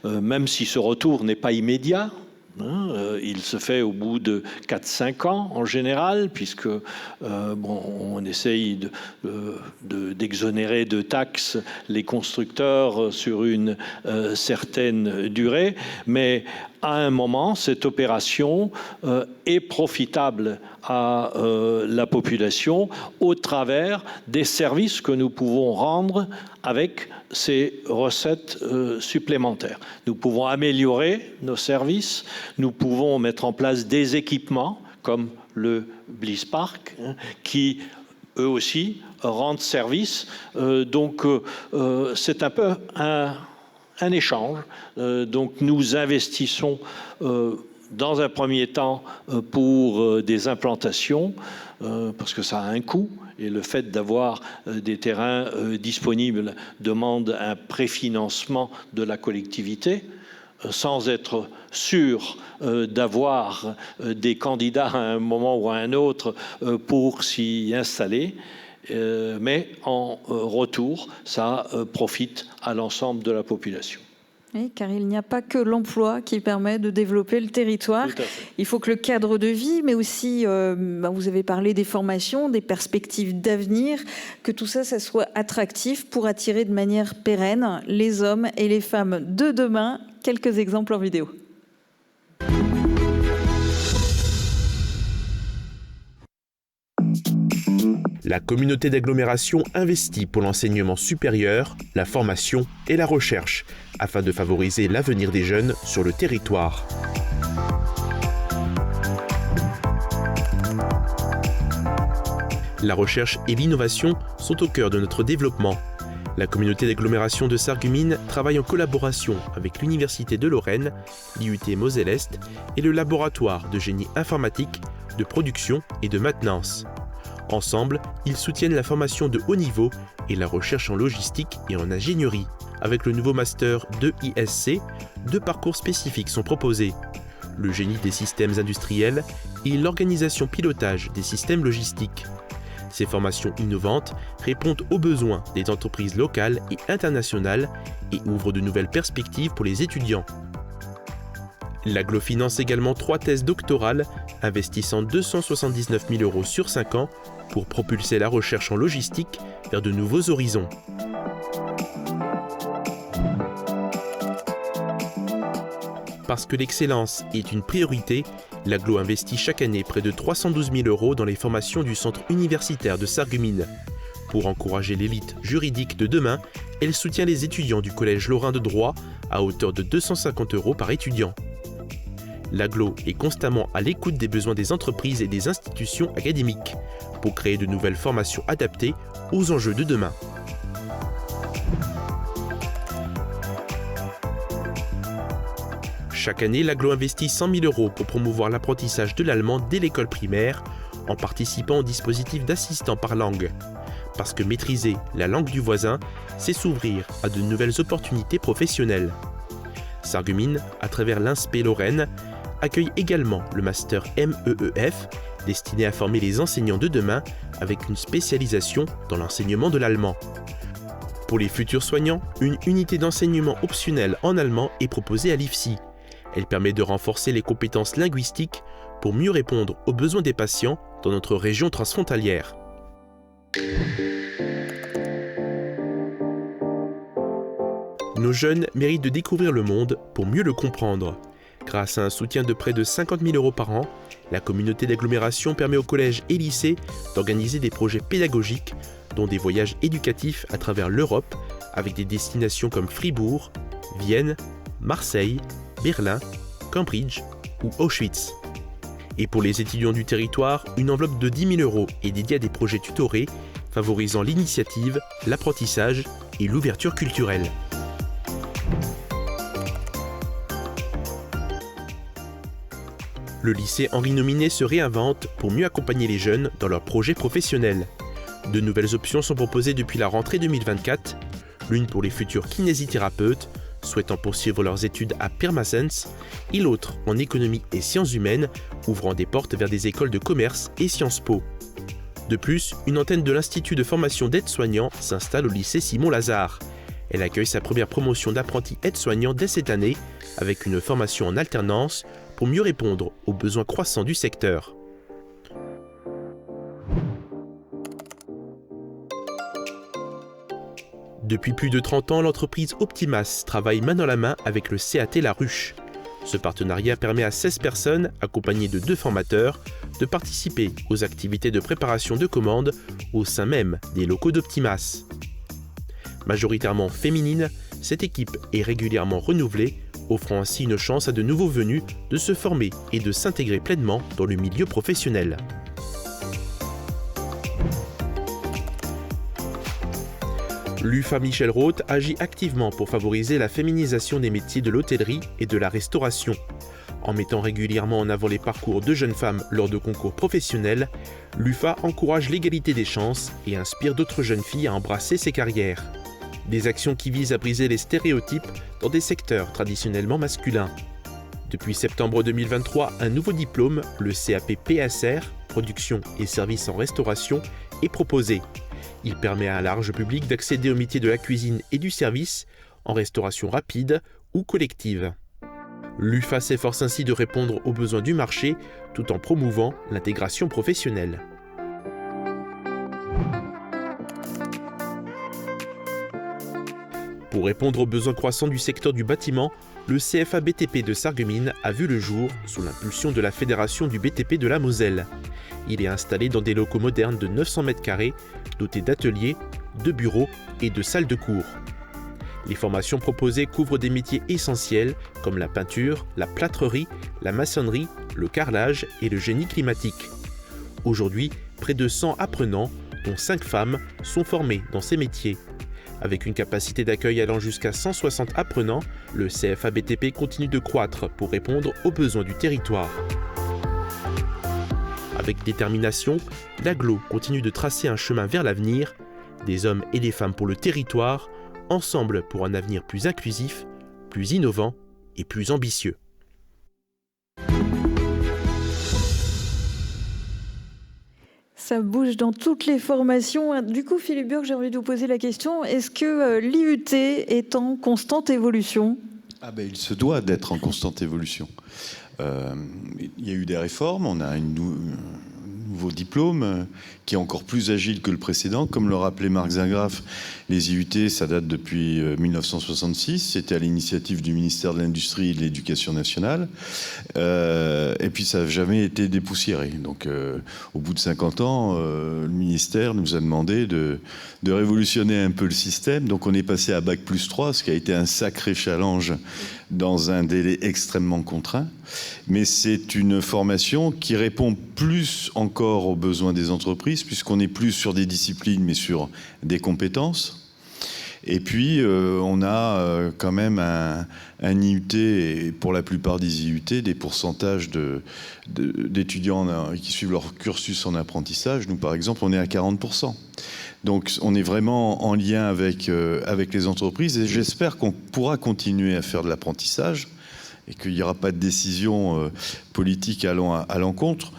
même si ce retour n'est pas immédiat. Il se fait au bout de 4-5 ans en général, puisque on essaye d'exonérer de taxes les constructeurs sur une certaine durée, mais à un moment, cette opération est profitable à la population au travers des services que nous pouvons rendre avec ces recettes supplémentaires. Nous pouvons améliorer nos services, nous pouvons mettre en place des équipements comme le Bliss Park, qui eux aussi rendent service. Donc c'est un peu un échange. Donc nous investissons dans un premier temps pour des implantations, parce que ça a un coût. Et le fait d'avoir des terrains disponibles demande un préfinancement de la collectivité, sans être sûr d'avoir des candidats à un moment ou à un autre pour s'y installer. Mais en retour, ça profite à l'ensemble de la population. Oui, car il n'y a pas que l'emploi qui permet de développer le territoire. Il faut que le cadre de vie, mais aussi, vous avez parlé des formations, des perspectives d'avenir, que tout ça, ça soit attractif pour attirer de manière pérenne les hommes et les femmes de demain. Quelques exemples en vidéo. La communauté d'agglomération investit pour l'enseignement supérieur, la formation et la recherche, afin de favoriser l'avenir des jeunes sur le territoire. La recherche et l'innovation sont au cœur de notre développement. La communauté d'agglomération de Sarreguemines travaille en collaboration avec l'Université de Lorraine, l'IUT Moselle-Est et le laboratoire de génie informatique, de production et de maintenance. Ensemble, ils soutiennent la formation de haut niveau et la recherche en logistique et en ingénierie. Avec le nouveau master 2ISC, 2 parcours spécifiques sont proposés. Le génie des systèmes industriels et l'organisation pilotage des systèmes logistiques. Ces formations innovantes répondent aux besoins des entreprises locales et internationales et ouvrent de nouvelles perspectives pour les étudiants. L'Agglo finance également 3 thèses doctorales investissant 279 000 € sur 5 ans pour propulser la recherche en logistique vers de nouveaux horizons. parce que l'excellence est une priorité, l'Agglo investit chaque année près de 312 000 € dans les formations du centre universitaire de Sarreguemines. Pour encourager l'élite juridique de demain, elle soutient les étudiants du Collège Lorrain de droit à hauteur de 250 € par étudiant. L'Agglo est constamment à l'écoute des besoins des entreprises et des institutions académiques pour créer de nouvelles formations adaptées aux enjeux de demain. Chaque année, l'Agglo investit 100 000 € pour promouvoir l'apprentissage de l'allemand dès l'école primaire en participant au dispositif d'assistant par langue. Parce que maîtriser la langue du voisin, c'est s'ouvrir à de nouvelles opportunités professionnelles. Sarreguemines, à travers l'INSPE Lorraine, accueille également le master MEEF, destiné à former les enseignants de demain avec une spécialisation dans l'enseignement de l'allemand. Pour les futurs soignants, une unité d'enseignement optionnelle en allemand est proposée à l'IFSI. Elle permet de renforcer les compétences linguistiques pour mieux répondre aux besoins des patients dans notre région transfrontalière. Nos jeunes méritent de découvrir le monde pour mieux le comprendre. Grâce à un soutien de près de 50 000 € par an, la communauté d'agglomération permet aux collèges et lycées d'organiser des projets pédagogiques, dont des voyages éducatifs à travers l'Europe, avec des destinations comme Fribourg, Vienne, Marseille, Berlin, Cambridge ou Auschwitz. Et pour les étudiants du territoire, une enveloppe de 10 000 € est dédiée à des projets tutorés, favorisant l'initiative, l'apprentissage et l'ouverture culturelle. Le lycée Henri Nominet se réinvente pour mieux accompagner les jeunes dans leurs projets professionnels. De nouvelles options sont proposées depuis la rentrée 2024, l'une pour les futurs kinésithérapeutes souhaitant poursuivre leurs études à Pirmasens et l'autre en économie et sciences humaines, ouvrant des portes vers des écoles de commerce et Sciences Po. De plus, une antenne de l'Institut de formation d'aides-soignants s'installe au lycée Simon-Lazare. Elle accueille sa première promotion d'apprentis aides-soignants dès cette année, avec une formation en alternance pour mieux répondre aux besoins croissants du secteur. Depuis plus de 30 ans, l'entreprise Optimas travaille main dans la main avec le CAT La Ruche. Ce partenariat permet à 16 personnes, accompagnées de 2 formateurs, de participer aux activités de préparation de commandes au sein même des locaux d'Optimas. Majoritairement féminine, cette équipe est régulièrement renouvelée, offrant ainsi une chance à de nouveaux venus de se former et de s'intégrer pleinement dans le milieu professionnel. L'UFA Michel Roth agit activement pour favoriser la féminisation des métiers de l'hôtellerie et de la restauration. En mettant régulièrement en avant les parcours de jeunes femmes lors de concours professionnels, l'UFA encourage l'égalité des chances et inspire d'autres jeunes filles à embrasser ces carrières. Des actions qui visent à briser les stéréotypes dans des secteurs traditionnellement masculins. Depuis septembre 2023, un nouveau diplôme, le CAP PSR, Production et Services en Restauration, est proposé. Il permet à un large public d'accéder au métier de la cuisine et du service, en restauration rapide ou collective. L'UFA s'efforce ainsi de répondre aux besoins du marché tout en promouvant l'intégration professionnelle. Pour répondre aux besoins croissants du secteur du bâtiment, le CFA BTP de Sarreguemines a vu le jour sous l'impulsion de la Fédération du BTP de la Moselle. Il est installé dans des locaux modernes de 900 m², dotés d'ateliers, de bureaux et de salles de cours. Les formations proposées couvrent des métiers essentiels comme la peinture, la plâtrerie, la maçonnerie, le carrelage et le génie climatique. Aujourd'hui, près de 100 apprenants, dont 5 femmes, sont formés dans ces métiers. Avec une capacité d'accueil allant jusqu'à 160 apprenants, le CFA BTP continue de croître pour répondre aux besoins du territoire. Avec détermination, l'Agglo continue de tracer un chemin vers l'avenir, des hommes et des femmes pour le territoire, ensemble pour un avenir plus inclusif, plus innovant et plus ambitieux. Ça bouge dans toutes les formations. Du coup, Philippe Burg, j'ai envie de vous poser la question, est-ce que l'IUT est en constante évolution ? Il se doit d'être en constante évolution. Il y a eu des réformes, on a une nouveau diplôme qui est encore plus agile que le précédent. Comme le rappelait Marc Zingraff, les IUT, ça date depuis 1966. C'était à l'initiative du ministère de l'Industrie et de l'Éducation nationale. Et puis, ça n'a jamais été dépoussiéré. Donc, au bout de 50 ans, le ministère nous a demandé de révolutionner un peu le système. Donc, on est passé à Bac+3, ce qui a été un sacré challenge dans un délai extrêmement contraint. Mais c'est une formation qui répond plus encore aux besoins des entreprises, puisqu'on n'est plus sur des disciplines, mais sur des compétences. Et puis, on a quand même un IUT, et pour la plupart des IUT, des pourcentages d'étudiants qui suivent leur cursus en apprentissage. Nous, par exemple, on est à 40%. Donc, on est vraiment en lien avec les entreprises, et j'espère qu'on pourra continuer à faire de l'apprentissage et qu'il n'y aura pas de décision politique allant à l'encontre.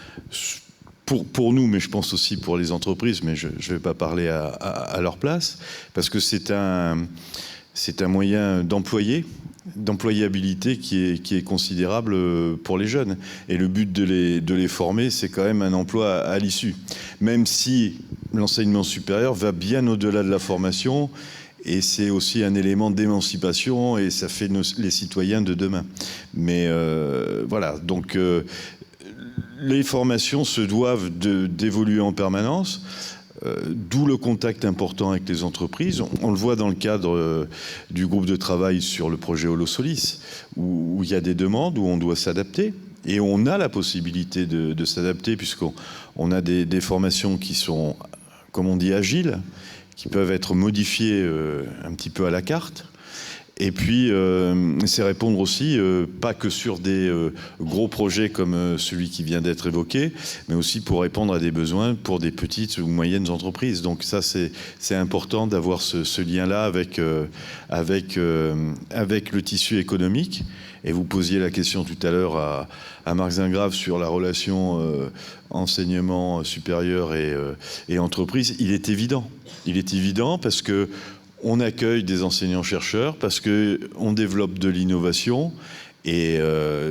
Pour nous, mais je pense aussi pour les entreprises, mais je ne vais pas parler à leur place, parce que c'est un moyen d'employabilité qui est considérable pour les jeunes. Et le but de les former, c'est quand même un emploi à l'issue. Même si l'enseignement supérieur va bien au-delà de la formation, et c'est aussi un élément d'émancipation, et ça fait les citoyens de demain. Mais voilà, donc les formations se doivent d'évoluer en permanence, d'où le contact important avec les entreprises. On le voit dans le cadre du groupe de travail sur le projet Holosolis, où il y a des demandes, où on doit s'adapter. Et on a la possibilité de s'adapter, puisqu'on a des formations qui sont, comme on dit, agiles, qui peuvent être modifiées un petit peu à la carte. Et puis, c'est répondre aussi, pas que sur des gros projets comme celui qui vient d'être évoqué, mais aussi pour répondre à des besoins pour des petites ou moyennes entreprises. Donc ça, c'est important d'avoir ce lien-là avec le tissu économique. Et vous posiez la question tout à l'heure à Marc Zingraff sur la relation enseignement supérieur et entreprise. Il est évident parce que on accueille des enseignants-chercheurs, parce qu'on développe de l'innovation, et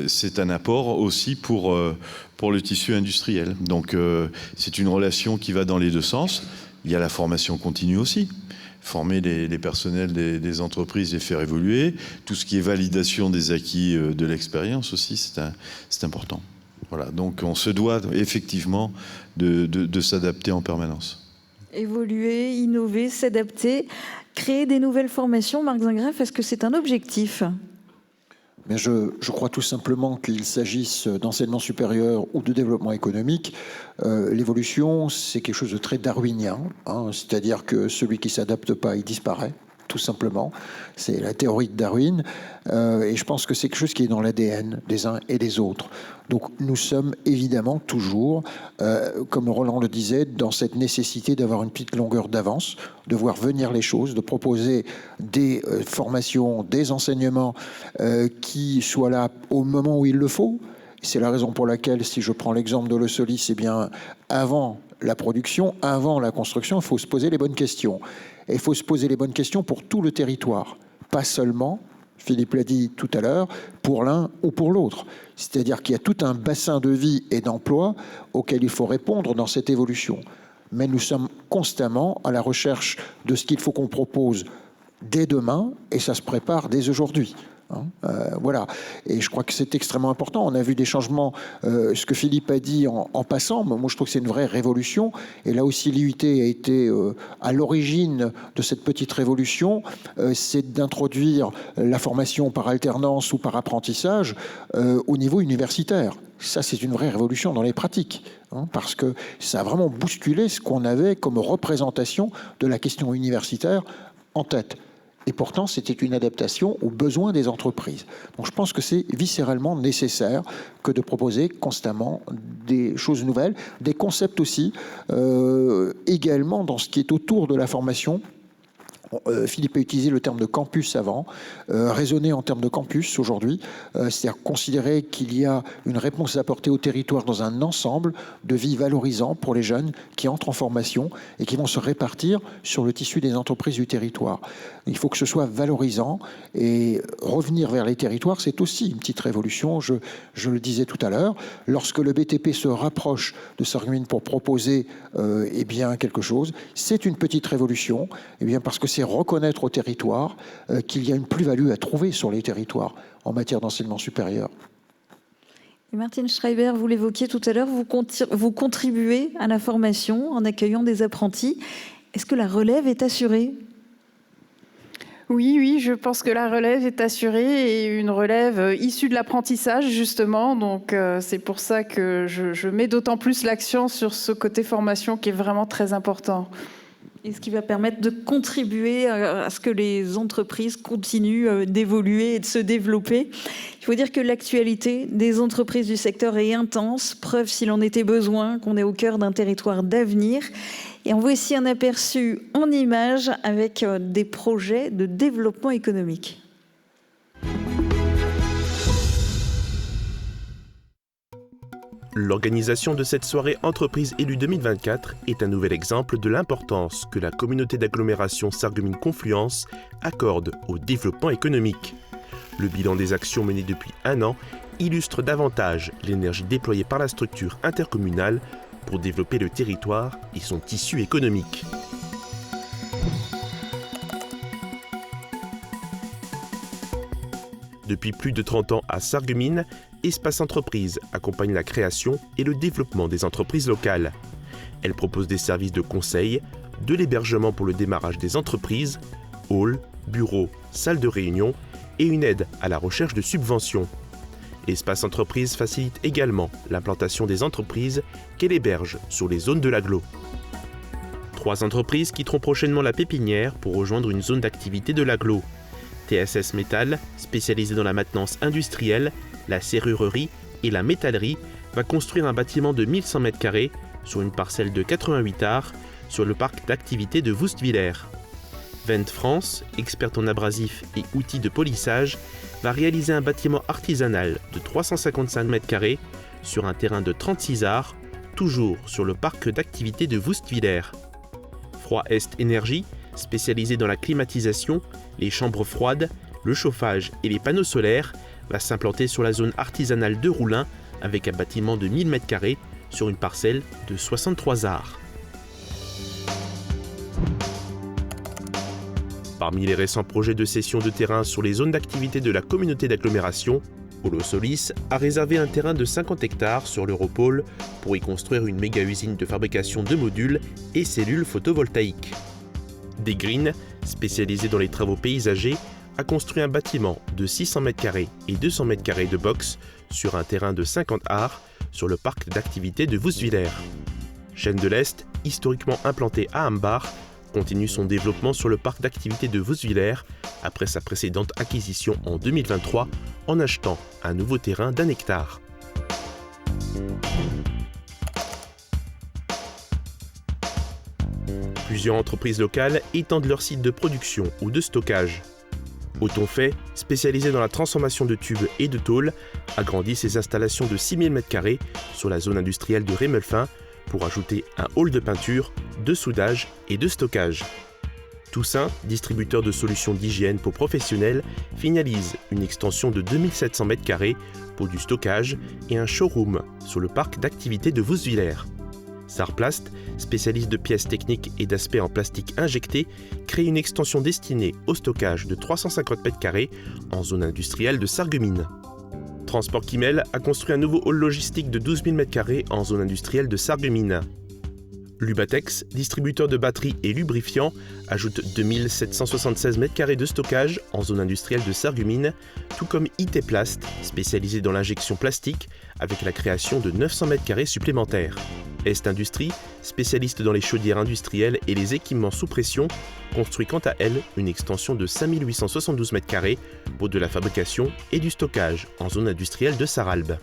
c'est un apport aussi pour le tissu industriel. Donc c'est une relation qui va dans les deux sens. Il y a la formation continue aussi. Former les personnels des entreprises, les faire évoluer. Tout ce qui est validation des acquis de l'expérience aussi, c'est important. Voilà, donc on se doit effectivement de s'adapter en permanence. Évoluer, innover, s'adapter, créer des nouvelles formations. Marc Zingraff, est-ce que c'est un objectif ? Mais je crois tout simplement qu'il s'agisse d'enseignement supérieur ou de développement économique, l'évolution, c'est quelque chose de très darwinien, hein, c'est-à-dire que celui qui ne s'adapte pas, il disparaît, tout simplement. C'est la théorie de Darwin, et je pense que c'est quelque chose qui est dans l'ADN des uns et des autres. Donc nous sommes évidemment toujours, comme Roland le disait, dans cette nécessité d'avoir une petite longueur d'avance, de voir venir les choses, de proposer des formations, des enseignements qui soient là au moment où il le faut. C'est la raison pour laquelle, si je prends l'exemple de Holosolis, c'est bien avant la production, avant la construction, il faut se poser les bonnes questions. Et il faut se poser les bonnes questions pour tout le territoire, pas seulement, Philippe l'a dit tout à l'heure, pour l'un ou pour l'autre. C'est-à-dire qu'il y a tout un bassin de vie et d'emploi auquel il faut répondre dans cette évolution. Mais nous sommes constamment à la recherche de ce qu'il faut qu'on propose dès demain, et ça se prépare dès aujourd'hui. Voilà, et je crois que c'est extrêmement important. On a vu des changements, ce que Philippe a dit en passant, moi je trouve que c'est une vraie révolution, et là aussi l'IUT a été à l'origine de cette petite révolution, c'est d'introduire la formation par alternance ou par apprentissage au niveau universitaire. Ça, c'est une vraie révolution dans les pratiques, parce que ça a vraiment bousculé ce qu'on avait comme représentation de la question universitaire en tête. Et pourtant, c'était une adaptation aux besoins des entreprises. Donc je pense que c'est viscéralement nécessaire que de proposer constamment des choses nouvelles, des concepts aussi, également dans ce qui est autour de la formation, Philippe a utilisé le terme de campus avant, raisonner en termes de campus aujourd'hui, c'est-à-dire considérer qu'il y a une réponse à apporter au territoire dans un ensemble de vie valorisant pour les jeunes qui entrent en formation et qui vont se répartir sur le tissu des entreprises du territoire. Il faut que ce soit valorisant et revenir vers les territoires, c'est aussi une petite révolution, je le disais tout à l'heure. Lorsque le BTP se rapproche de Sarreguemines pour proposer quelque chose, c'est une petite révolution, parce que c'est reconnaître au territoire qu'il y a une plus-value à trouver sur les territoires en matière d'enseignement supérieur. Et Martine Schreiber, vous l'évoquiez tout à l'heure, vous contribuez à la formation en accueillant des apprentis. Est-ce que la relève est assurée ? Oui, je pense que la relève est assurée et une relève issue de l'apprentissage, justement. Donc, c'est pour ça que je mets d'autant plus l'accent sur ce côté formation qui est vraiment très important. Et ce qui va permettre de contribuer à ce que les entreprises continuent d'évoluer et de se développer. Il faut dire que l'actualité des entreprises du secteur est intense, preuve s'il en était besoin qu'on est au cœur d'un territoire d'avenir. Et on voit ici un aperçu en images avec des projets de développement économique. L'organisation de cette soirée Entreprise élue 2024 est un nouvel exemple de l'importance que la communauté d'agglomération Sarreguemines Confluence accorde au développement économique. Le bilan des actions menées depuis 1 an illustre davantage l'énergie déployée par la structure intercommunale pour développer le territoire et son tissu économique. Depuis plus de 30 ans à Sarreguemines, Espace Entreprise accompagne la création et le développement des entreprises locales. Elle propose des services de conseil, de l'hébergement pour le démarrage des entreprises, halls, bureaux, salles de réunion et une aide à la recherche de subventions. Espace Entreprise facilite également l'implantation des entreprises qu'elle héberge sur les zones de l'agglo. 3 entreprises quitteront prochainement la pépinière pour rejoindre une zone d'activité de l'agglo. TSS Métal, spécialisée dans la maintenance industrielle, la serrurerie et la métallerie, va construire un bâtiment de 1100 m² sur une parcelle de 88 arts sur le parc d'activité de Woustviller. Vent France, experte en abrasifs et outils de polissage, va réaliser un bâtiment artisanal de 355 m² sur un terrain de 36 arts, toujours sur le parc d'activité de Woustviller. Froid Est Énergie, spécialisée dans la climatisation, les chambres froides, le chauffage et les panneaux solaires, va s'implanter sur la zone artisanale de Roulin avec un bâtiment de 1000 m² sur une parcelle de 63 arts. Parmi les récents projets de cession de terrain sur les zones d'activité de la communauté d'agglomération, Holosolis a réservé un terrain de 50 hectares sur l'Europole pour y construire une méga-usine de fabrication de modules et cellules photovoltaïques. Desgreen, spécialisé dans les travaux paysagers, a construit un bâtiment de 600 m² et 200 m² de box sur un terrain de 50 arts sur le parc d'activité de Woustviller. Chaîne de l'Est, historiquement implantée à Ambach, continue son développement sur le parc d'activité de Woustviller après sa précédente acquisition en 2023 en achetant un nouveau terrain d'1 hectare. Plusieurs entreprises locales étendent leurs sites de production ou de stockage. Autonfait, spécialisé dans la transformation de tubes et de tôles, agrandit ses installations de 6000 m² sur la zone industrielle de Rémelfin pour ajouter un hall de peinture, de soudage et de stockage. Toussaint, distributeur de solutions d'hygiène pour professionnels, finalise une extension de 2700 m² pour du stockage et un showroom sur le parc d'activité de Woustviller. Sarplast, spécialiste de pièces techniques et d'aspects en plastique injecté, crée une extension destinée au stockage de 350 m² en zone industrielle de Sarreguemines. Transport Kimel a construit un nouveau hall logistique de 12 000 m² en zone industrielle de Sarreguemines. Lubatex, distributeur de batteries et lubrifiants, ajoute 2776 m² de stockage en zone industrielle de Sarreguemines, tout comme IT Plast, spécialisé dans l'injection plastique, avec la création de 900 m² supplémentaires. Est Industrie, spécialiste dans les chaudières industrielles et les équipements sous pression, construit quant à elle une extension de 5872 m² pour de la fabrication et du stockage en zone industrielle de Sarralbe.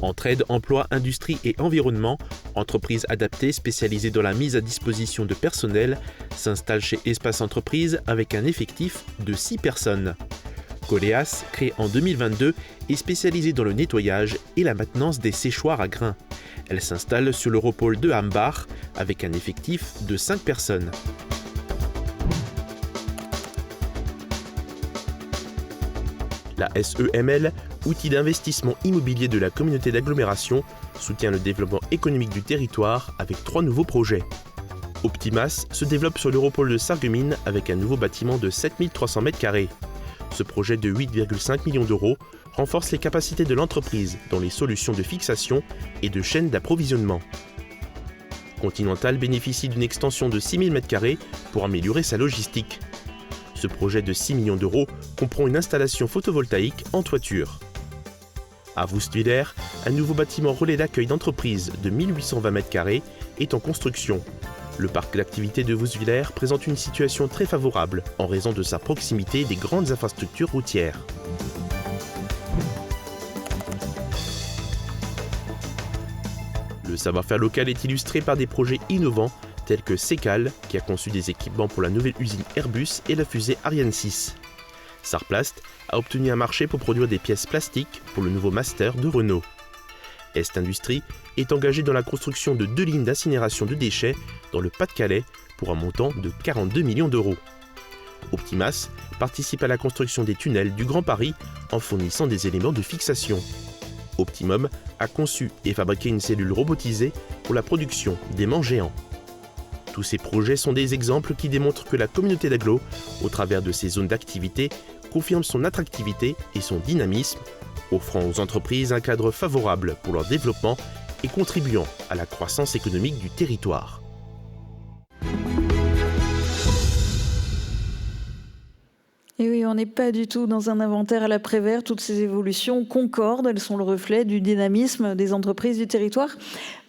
Entraide, emploi, industrie et environnement, Entreprise adaptée spécialisée dans la mise à disposition de personnel s'installe chez Espace Entreprise avec un effectif de 6 personnes. Coléas, créée en 2022, est spécialisée dans le nettoyage et la maintenance des séchoirs à grains. Elle s'installe sur l'Europôle de Hambach avec un effectif de 5 personnes. La SEML, outil d'investissement immobilier de la communauté d'agglomération, soutient le développement économique du territoire avec 3 nouveaux projets. Optimas se développe sur l'Europôle de Sarreguemines avec un nouveau bâtiment de 7300 m². Ce projet de 8,5 millions d'euros renforce les capacités de l'entreprise dans les solutions de fixation et de chaîne d'approvisionnement. Continental bénéficie d'une extension de 6000 m² pour améliorer sa logistique. Ce projet de 6 millions d'euros comprend une installation photovoltaïque en toiture. À Woestwiller, un nouveau bâtiment relais d'accueil d'entreprise de 1820 m² est en construction. Le parc d'activités de Woestwiller présente une situation très favorable en raison de sa proximité des grandes infrastructures routières. Le savoir-faire local est illustré par des projets innovants tels que Secal, qui a conçu des équipements pour la nouvelle usine Airbus et la fusée Ariane 6. Sarplast a obtenu un marché pour produire des pièces plastiques pour le nouveau Master de Renault. Est Industrie est engagé dans la construction de 2 lignes d'incinération de déchets dans le Pas-de-Calais pour un montant de 42 millions d'euros. Optimas participe à la construction des tunnels du Grand Paris en fournissant des éléments de fixation. Optimum a conçu et fabriqué une cellule robotisée pour la production d'aimants géants. Tous ces projets sont des exemples qui démontrent que la communauté d'agglo, au travers de ses zones d'activité, confirme son attractivité et son dynamisme, offrant aux entreprises un cadre favorable pour leur développement et contribuant à la croissance économique du territoire. Et oui, on n'est pas du tout dans un inventaire à la Prévert. Toutes ces évolutions concordent, elles sont le reflet du dynamisme des entreprises du territoire.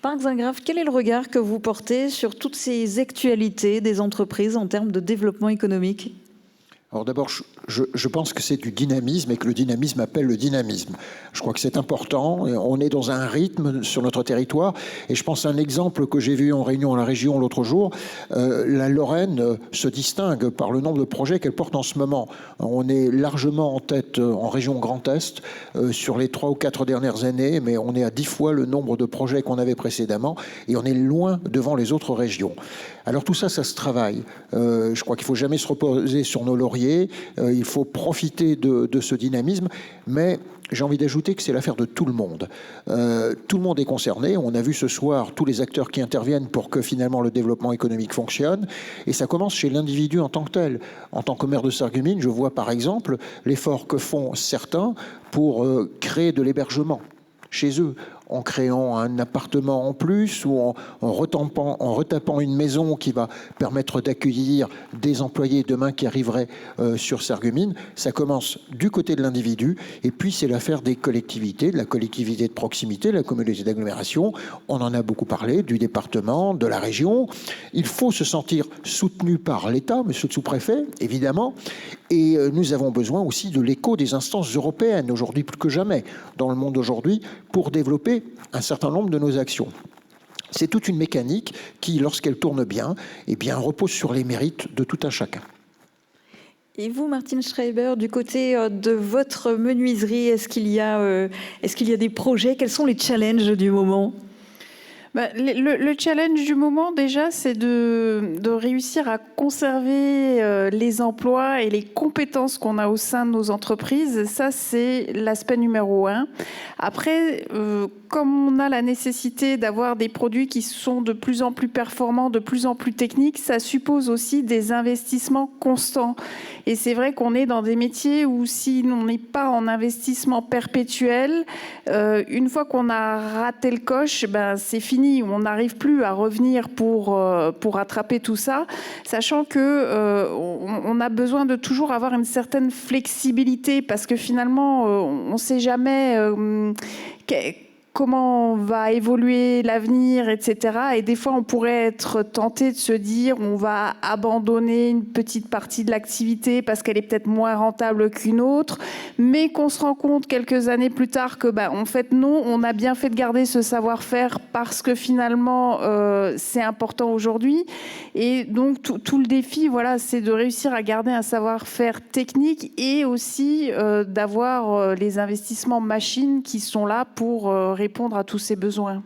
Marc Zingrave, quel est le regard que vous portez sur toutes ces actualités des entreprises en termes de développement économique ? Alors d'abord, je pense que c'est du dynamisme et que le dynamisme appelle le dynamisme. Je crois que c'est important. On est dans un rythme sur notre territoire. Et je pense à un exemple que j'ai vu en réunion à la région l'autre jour. La Lorraine se distingue par le nombre de projets qu'elle porte en ce moment. On est largement en tête en région Grand Est sur les 3 ou 4 dernières années, mais on est à 10 fois le nombre de projets qu'on avait précédemment et on est loin devant les autres régions. Alors tout ça, ça se travaille. Je crois qu'il ne faut jamais se reposer sur nos lauriers. Il faut profiter de ce dynamisme, mais j'ai envie d'ajouter que c'est l'affaire de tout le monde. Tout le monde est concerné. On a vu ce soir tous les acteurs qui interviennent pour que finalement le développement économique fonctionne. Et ça commence chez l'individu en tant que tel. En tant que maire de Sarreguemines, je vois par exemple l'effort que font certains pour créer de l'hébergement chez eux, en créant un appartement en plus ou en retapant une maison qui va permettre d'accueillir des employés demain qui arriveraient sur Sarreguemines. Ça commence du côté de l'individu et puis c'est l'affaire des collectivités, de la collectivité de proximité, de la communauté d'agglomération. On en a beaucoup parlé, du département, de la région. Il faut se sentir soutenu par l'État, monsieur le sous-préfet, évidemment. Et nous avons besoin aussi de l'écho des instances européennes, aujourd'hui plus que jamais, dans le monde aujourd'hui, pour développer un certain nombre de nos actions. C'est toute une mécanique qui, lorsqu'elle tourne bien, eh bien, repose sur les mérites de tout un chacun. Et vous, Martine Schreiber, du côté de votre menuiserie, est-ce qu'il y a des projets ? Quels sont les challenges du moment ? Le challenge du moment, déjà, c'est de réussir à conserver les emplois et les compétences qu'on a au sein de nos entreprises. Ça, c'est l'aspect numéro 1. Après, comme on a la nécessité d'avoir des produits qui sont de plus en plus performants, de plus en plus techniques, ça suppose aussi des investissements constants. Et c'est vrai qu'on est dans des métiers où si on n'est pas en investissement perpétuel, une fois qu'on a raté le coche, c'est fini. On n'arrive plus à revenir pour rattraper tout ça, sachant que on a besoin de toujours avoir une certaine flexibilité parce que finalement, on ne sait jamais comment va évoluer l'avenir, etc. Et des fois, on pourrait être tenté de se dire on va abandonner une petite partie de l'activité parce qu'elle est peut-être moins rentable qu'une autre, mais qu'on se rend compte quelques années plus tard que, en fait, non, on a bien fait de garder ce savoir-faire parce que finalement, c'est important aujourd'hui. Et donc, tout le défi, voilà, c'est de réussir à garder un savoir-faire technique et aussi d'avoir les investissements machines qui sont là pour répondre à tous ces besoins.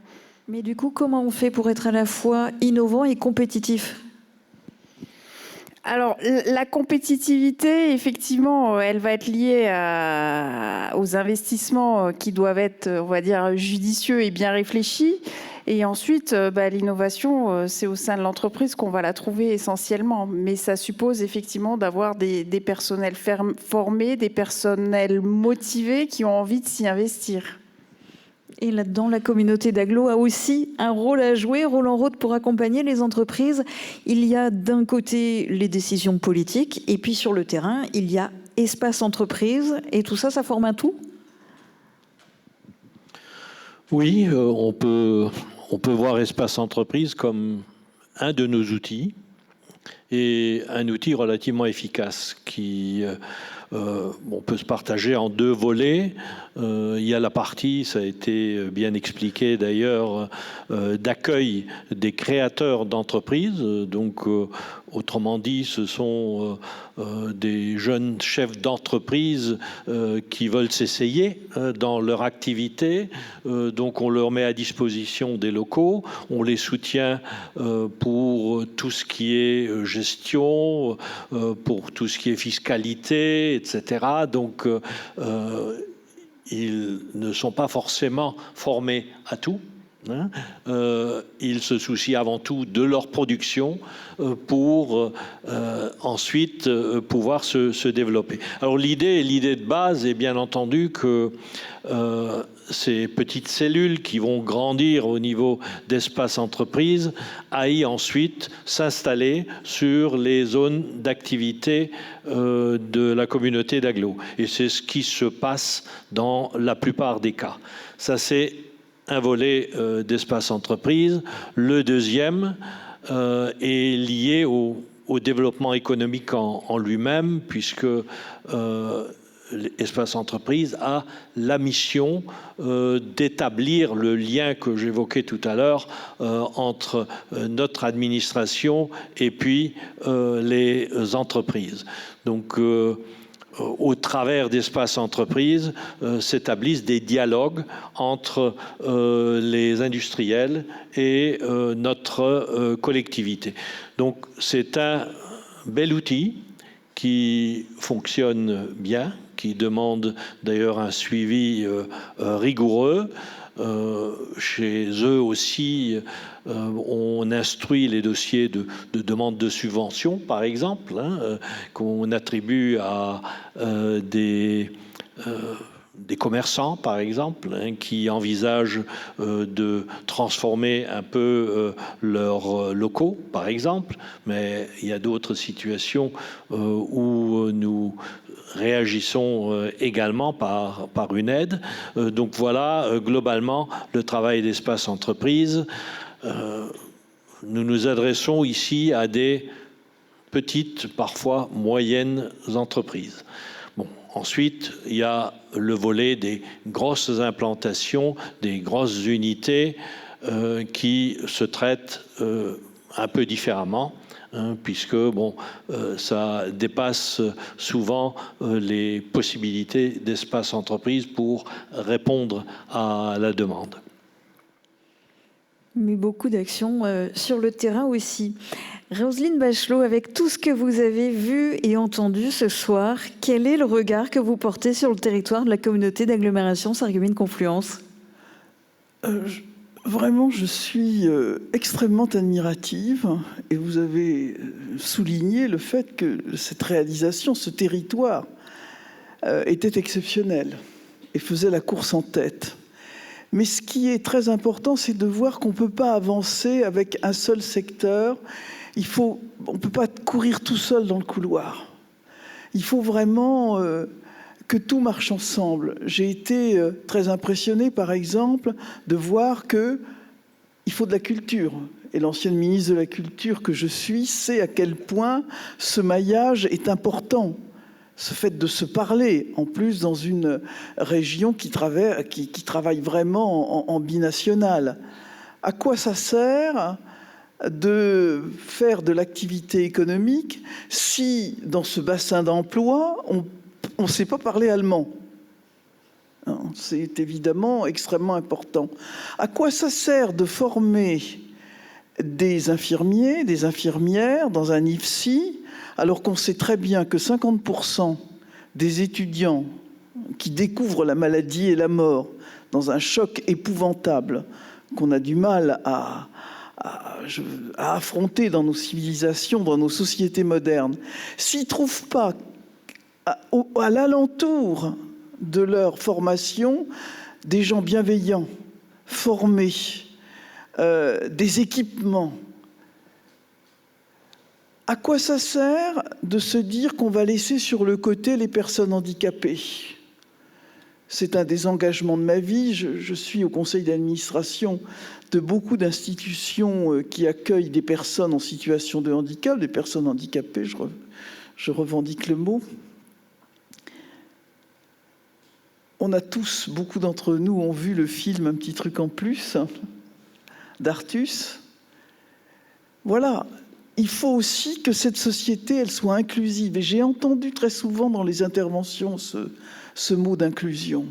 Mais du coup, comment on fait pour être à la fois innovant et compétitif ? Alors, la compétitivité, effectivement, elle va être liée aux investissements qui doivent être, on va dire, judicieux et bien réfléchis. Et ensuite, l'innovation, c'est au sein de l'entreprise qu'on va la trouver essentiellement. Mais ça suppose effectivement d'avoir des personnels formés, des personnels motivés qui ont envie de s'y investir. Et là-dedans, la communauté d'agglo a aussi un rôle à jouer. Roland Roth, pour accompagner les entreprises, il y a d'un côté les décisions politiques, et puis sur le terrain, il y a espace entreprise, et tout ça, ça forme un tout ? Oui, on peut voir espace entreprise comme un de nos outils, et un outil relativement efficace qui on peut se partager en deux volets. Il y a la partie, ça a été bien expliqué d'ailleurs, d'accueil des créateurs d'entreprises. Donc, autrement dit, ce sont des jeunes chefs d'entreprise qui veulent s'essayer dans leur activité. Donc, on leur met à disposition des locaux. On les soutient pour tout ce qui est gestion, pour tout ce qui est fiscalité, etc. Donc, ils ne sont pas forcément formés à tout. Ils se soucient avant tout de leur production pour ensuite pouvoir se développer. Alors l'idée de base est bien entendu que ces petites cellules qui vont grandir au niveau d'espace entreprise aillent ensuite s'installer sur les zones d'activité de la communauté d'agglo. Et c'est ce qui se passe dans la plupart des cas. Ça, c'est un volet d'espace entreprise. Le deuxième est lié au développement économique en lui-même, puisque l'espace entreprise a la mission d'établir le lien que j'évoquais tout à l'heure entre notre administration et puis les entreprises. Donc, au travers d'espaces entreprises, s'établissent des dialogues entre les industriels et notre collectivité. Donc, c'est un bel outil qui fonctionne bien, qui demande d'ailleurs un suivi rigoureux. Chez eux aussi, on instruit les dossiers de demande de subvention, par exemple, qu'on attribue à des commerçants, par exemple, qui envisagent de transformer un peu leurs locaux, par exemple. Mais il y a d'autres situations où nous réagissons également par une aide. Donc voilà, globalement, le travail d'espace entreprise. Nous nous adressons ici à des petites, parfois moyennes entreprises. Bon, ensuite, il y a le volet des grosses implantations, des grosses unités qui se traitent un peu différemment. Puisque ça dépasse souvent les possibilités d'espace entreprise pour répondre à la demande. Mais beaucoup d'actions sur le terrain aussi. Roselyne Bachelot, avec tout ce que vous avez vu et entendu ce soir, quel est le regard que vous portez sur le territoire de la communauté d'agglomération Sarreguemines-Confluence ? Vraiment, je suis extrêmement admirative et vous avez souligné le fait que cette réalisation, ce territoire, était exceptionnel et faisait la course en tête. Mais ce qui est très important, c'est de voir qu'on ne peut pas avancer avec un seul secteur. On ne peut pas courir tout seul dans le couloir. Il faut vraiment que tout marche ensemble. J'ai été très impressionné, par exemple, de voir qu'il faut de la culture. Et l'ancienne ministre de la Culture que je suis sait à quel point ce maillage est important. Ce fait de se parler, en plus dans une région qui travaille vraiment en binational. À quoi ça sert de faire de l'activité économique si, dans ce bassin d'emploi, on ne sait pas parler allemand? C'est évidemment extrêmement important. À quoi ça sert de former des infirmiers, des infirmières dans un IFSI, alors qu'on sait très bien que 50% des étudiants qui découvrent la maladie et la mort dans un choc épouvantable qu'on a du mal à affronter dans nos civilisations, dans nos sociétés modernes, s'ils ne trouvent pas à l'alentour de leur formation des gens bienveillants, formés, des équipements, à quoi ça sert de se dire qu'on va laisser sur le côté les personnes handicapées? C'est un des engagements de ma vie. Je suis au conseil d'administration de beaucoup d'institutions qui accueillent des personnes en situation de handicap, des personnes handicapées, je revendique le mot. On a tous, beaucoup d'entre nous ont vu le film Un petit truc en plus d'Artus. Voilà, il faut aussi que cette société, elle soit inclusive. Et j'ai entendu très souvent dans les interventions ce mot d'inclusion.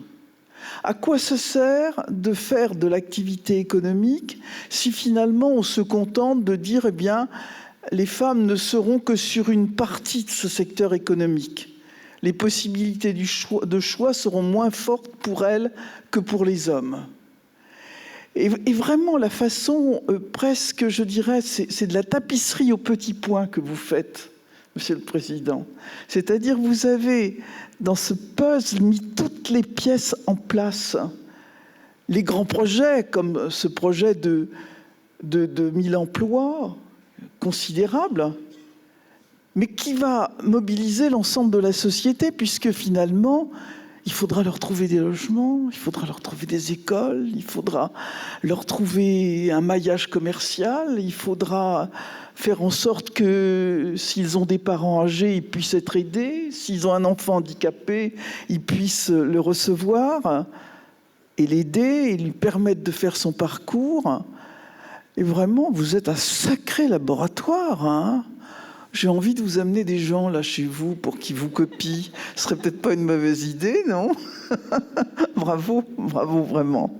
À quoi ça sert de faire de l'activité économique si finalement on se contente de dire, eh bien, les femmes ne seront que sur une partie de ce secteur économique. Les possibilités de choix seront moins fortes pour elles que pour les hommes. Et vraiment, la façon, presque, je dirais, c'est de la tapisserie aux petits points que vous faites, Monsieur le Président. C'est-à-dire, vous avez, dans ce puzzle, mis toutes les pièces en place. Les grands projets, comme ce projet de 1000 emplois, considérable, mais qui va mobiliser l'ensemble de la société, puisque finalement, il faudra leur trouver des logements, il faudra leur trouver des écoles, il faudra leur trouver un maillage commercial, il faudra faire en sorte que s'ils ont des parents âgés, ils puissent être aidés, s'ils ont un enfant handicapé, ils puissent le recevoir et l'aider et lui permettre de faire son parcours. Et vraiment, vous êtes un sacré laboratoire, hein ? J'ai envie de vous amener des gens là chez vous pour qu'ils vous copient. Ce serait peut-être pas une mauvaise idée, non? Bravo, bravo vraiment.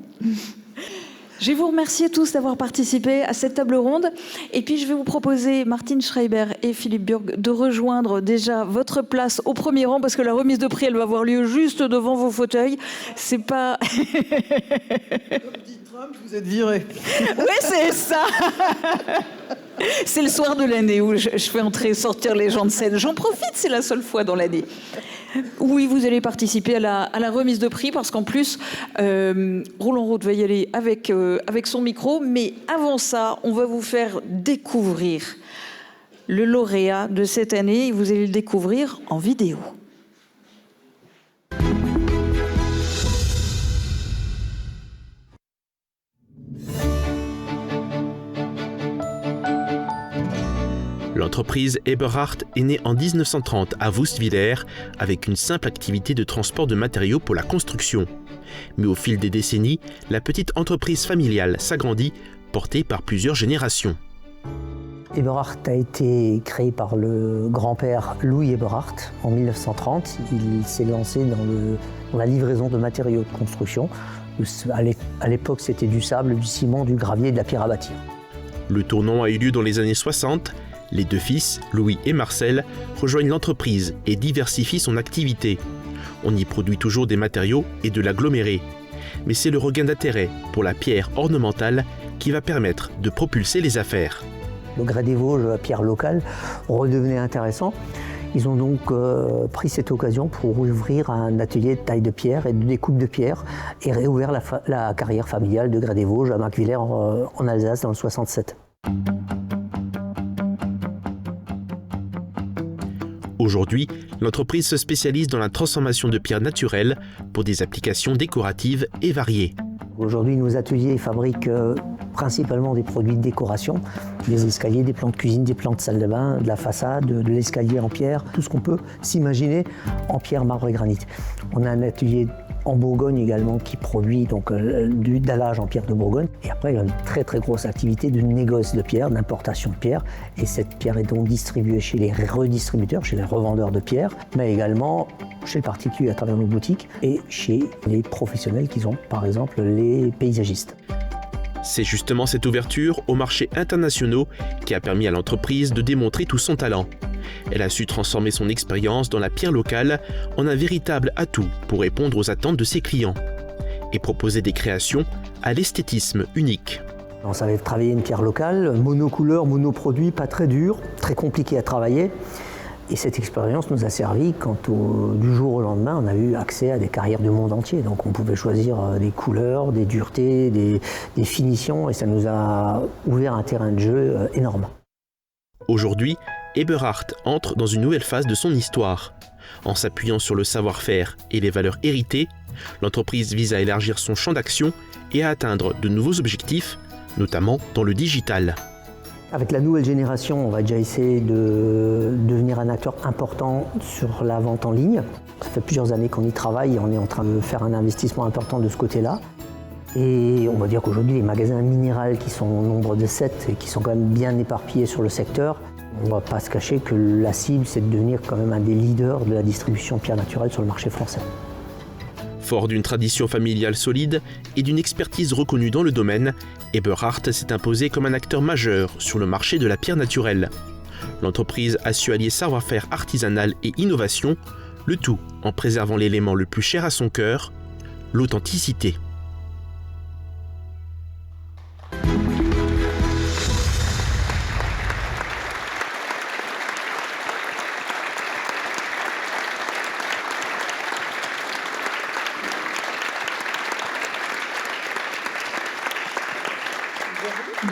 Je vais vous remercier tous d'avoir participé à cette table ronde. Et puis, je vais vous proposer, Martine Schreiber et Philippe Burg, de rejoindre déjà votre place au premier rang, parce que la remise de prix, elle va avoir lieu juste devant vos fauteuils. C'est pas... Comme dit Trump, vous êtes viré. Oui, c'est ça. C'est le soir de l'année où je fais entrer et sortir les gens de scène. J'en profite, c'est la seule fois dans l'année. Oui, vous allez participer à la remise de prix, parce qu'en plus, Roland Roth va y aller avec son micro. Mais avant ça, on va vous faire découvrir le lauréat de cette année. Vous allez le découvrir en vidéo. L'entreprise Eberhard est née en 1930 à Woestwiller avec une simple activité de transport de matériaux pour la construction. Mais au fil des décennies, la petite entreprise familiale s'agrandit, portée par plusieurs générations. Eberhard a été créé par le grand-père Louis Eberhard en 1930. Il s'est lancé dans la livraison de matériaux de construction. À l'époque, c'était du sable, du ciment, du gravier et de la pierre à bâtir. Le tournant a eu lieu dans les années 60. Les deux fils, Louis et Marcel, rejoignent l'entreprise et diversifient son activité. On y produit toujours des matériaux et de l'aggloméré. Mais c'est le regain d'intérêt pour la pierre ornementale qui va permettre de propulser les affaires. Le grès des Vosges, la pierre locale, redevenait intéressant. Ils ont donc pris cette occasion pour ouvrir un atelier de taille de pierre et de découpe de pierre et réouvrir la carrière familiale de grès des Vosges à Marquevillers en Alsace dans le 67. Aujourd'hui, l'entreprise se spécialise dans la transformation de pierres naturelles pour des applications décoratives et variées. Aujourd'hui, nos ateliers fabriquent principalement des produits de décoration, des escaliers, des plans de cuisine, des plans de salle de bain, de la façade, de l'escalier en pierre, tout ce qu'on peut s'imaginer en pierre, marbre et granit. On a un atelier en Bourgogne également qui produit donc du dallage en pierre de Bourgogne. Et après, il y a une très très grosse activité de négoce de pierre, d'importation de pierre. Et cette pierre est donc distribuée chez les redistributeurs, chez les revendeurs de pierre, mais également chez le particulier à travers nos boutiques et chez les professionnels qui sont par exemple les paysagistes. C'est justement cette ouverture aux marchés internationaux qui a permis à l'entreprise de démontrer tout son talent. Elle a su transformer son expérience dans la pierre locale en un véritable atout pour répondre aux attentes de ses clients et proposer des créations à l'esthétisme unique. On savait travailler une pierre locale, monocouleur, monoproduit, pas très dur, très compliqué à travailler. Et cette expérience nous a servi quand du jour au lendemain, on a eu accès à des carrières du monde entier. Donc on pouvait choisir des couleurs, des duretés, des finitions et ça nous a ouvert un terrain de jeu énorme. Aujourd'hui, Eberhard entre dans une nouvelle phase de son histoire. En s'appuyant sur le savoir-faire et les valeurs héritées, l'entreprise vise à élargir son champ d'action et à atteindre de nouveaux objectifs, notamment dans le digital. Avec la nouvelle génération, on va déjà essayer de devenir un acteur important sur la vente en ligne. Ça fait plusieurs années qu'on y travaille et on est en train de faire un investissement important de ce côté-là. Et on va dire qu'aujourd'hui, les magasins minéraux qui sont au nombre de 7 et qui sont quand même bien éparpillés sur le secteur, on ne va pas se cacher que la cible, c'est de devenir quand même un des leaders de la distribution pierre naturelle sur le marché français. Fort d'une tradition familiale solide et d'une expertise reconnue dans le domaine, Eberhard s'est imposé comme un acteur majeur sur le marché de la pierre naturelle. L'entreprise a su allier savoir-faire artisanal et innovation, le tout en préservant l'élément le plus cher à son cœur, l'authenticité.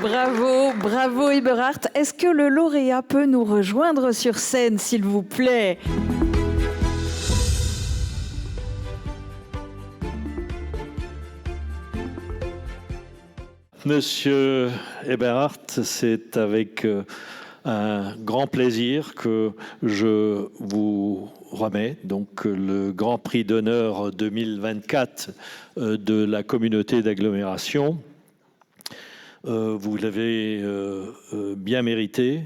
Bravo, bravo Eberhard. Est-ce que le lauréat peut nous rejoindre sur scène, s'il vous plaît ? Monsieur Eberhard, c'est avec un grand plaisir que je vous remets donc le Grand Prix d'honneur 2024 de la communauté d'agglomération. Vous l'avez bien mérité.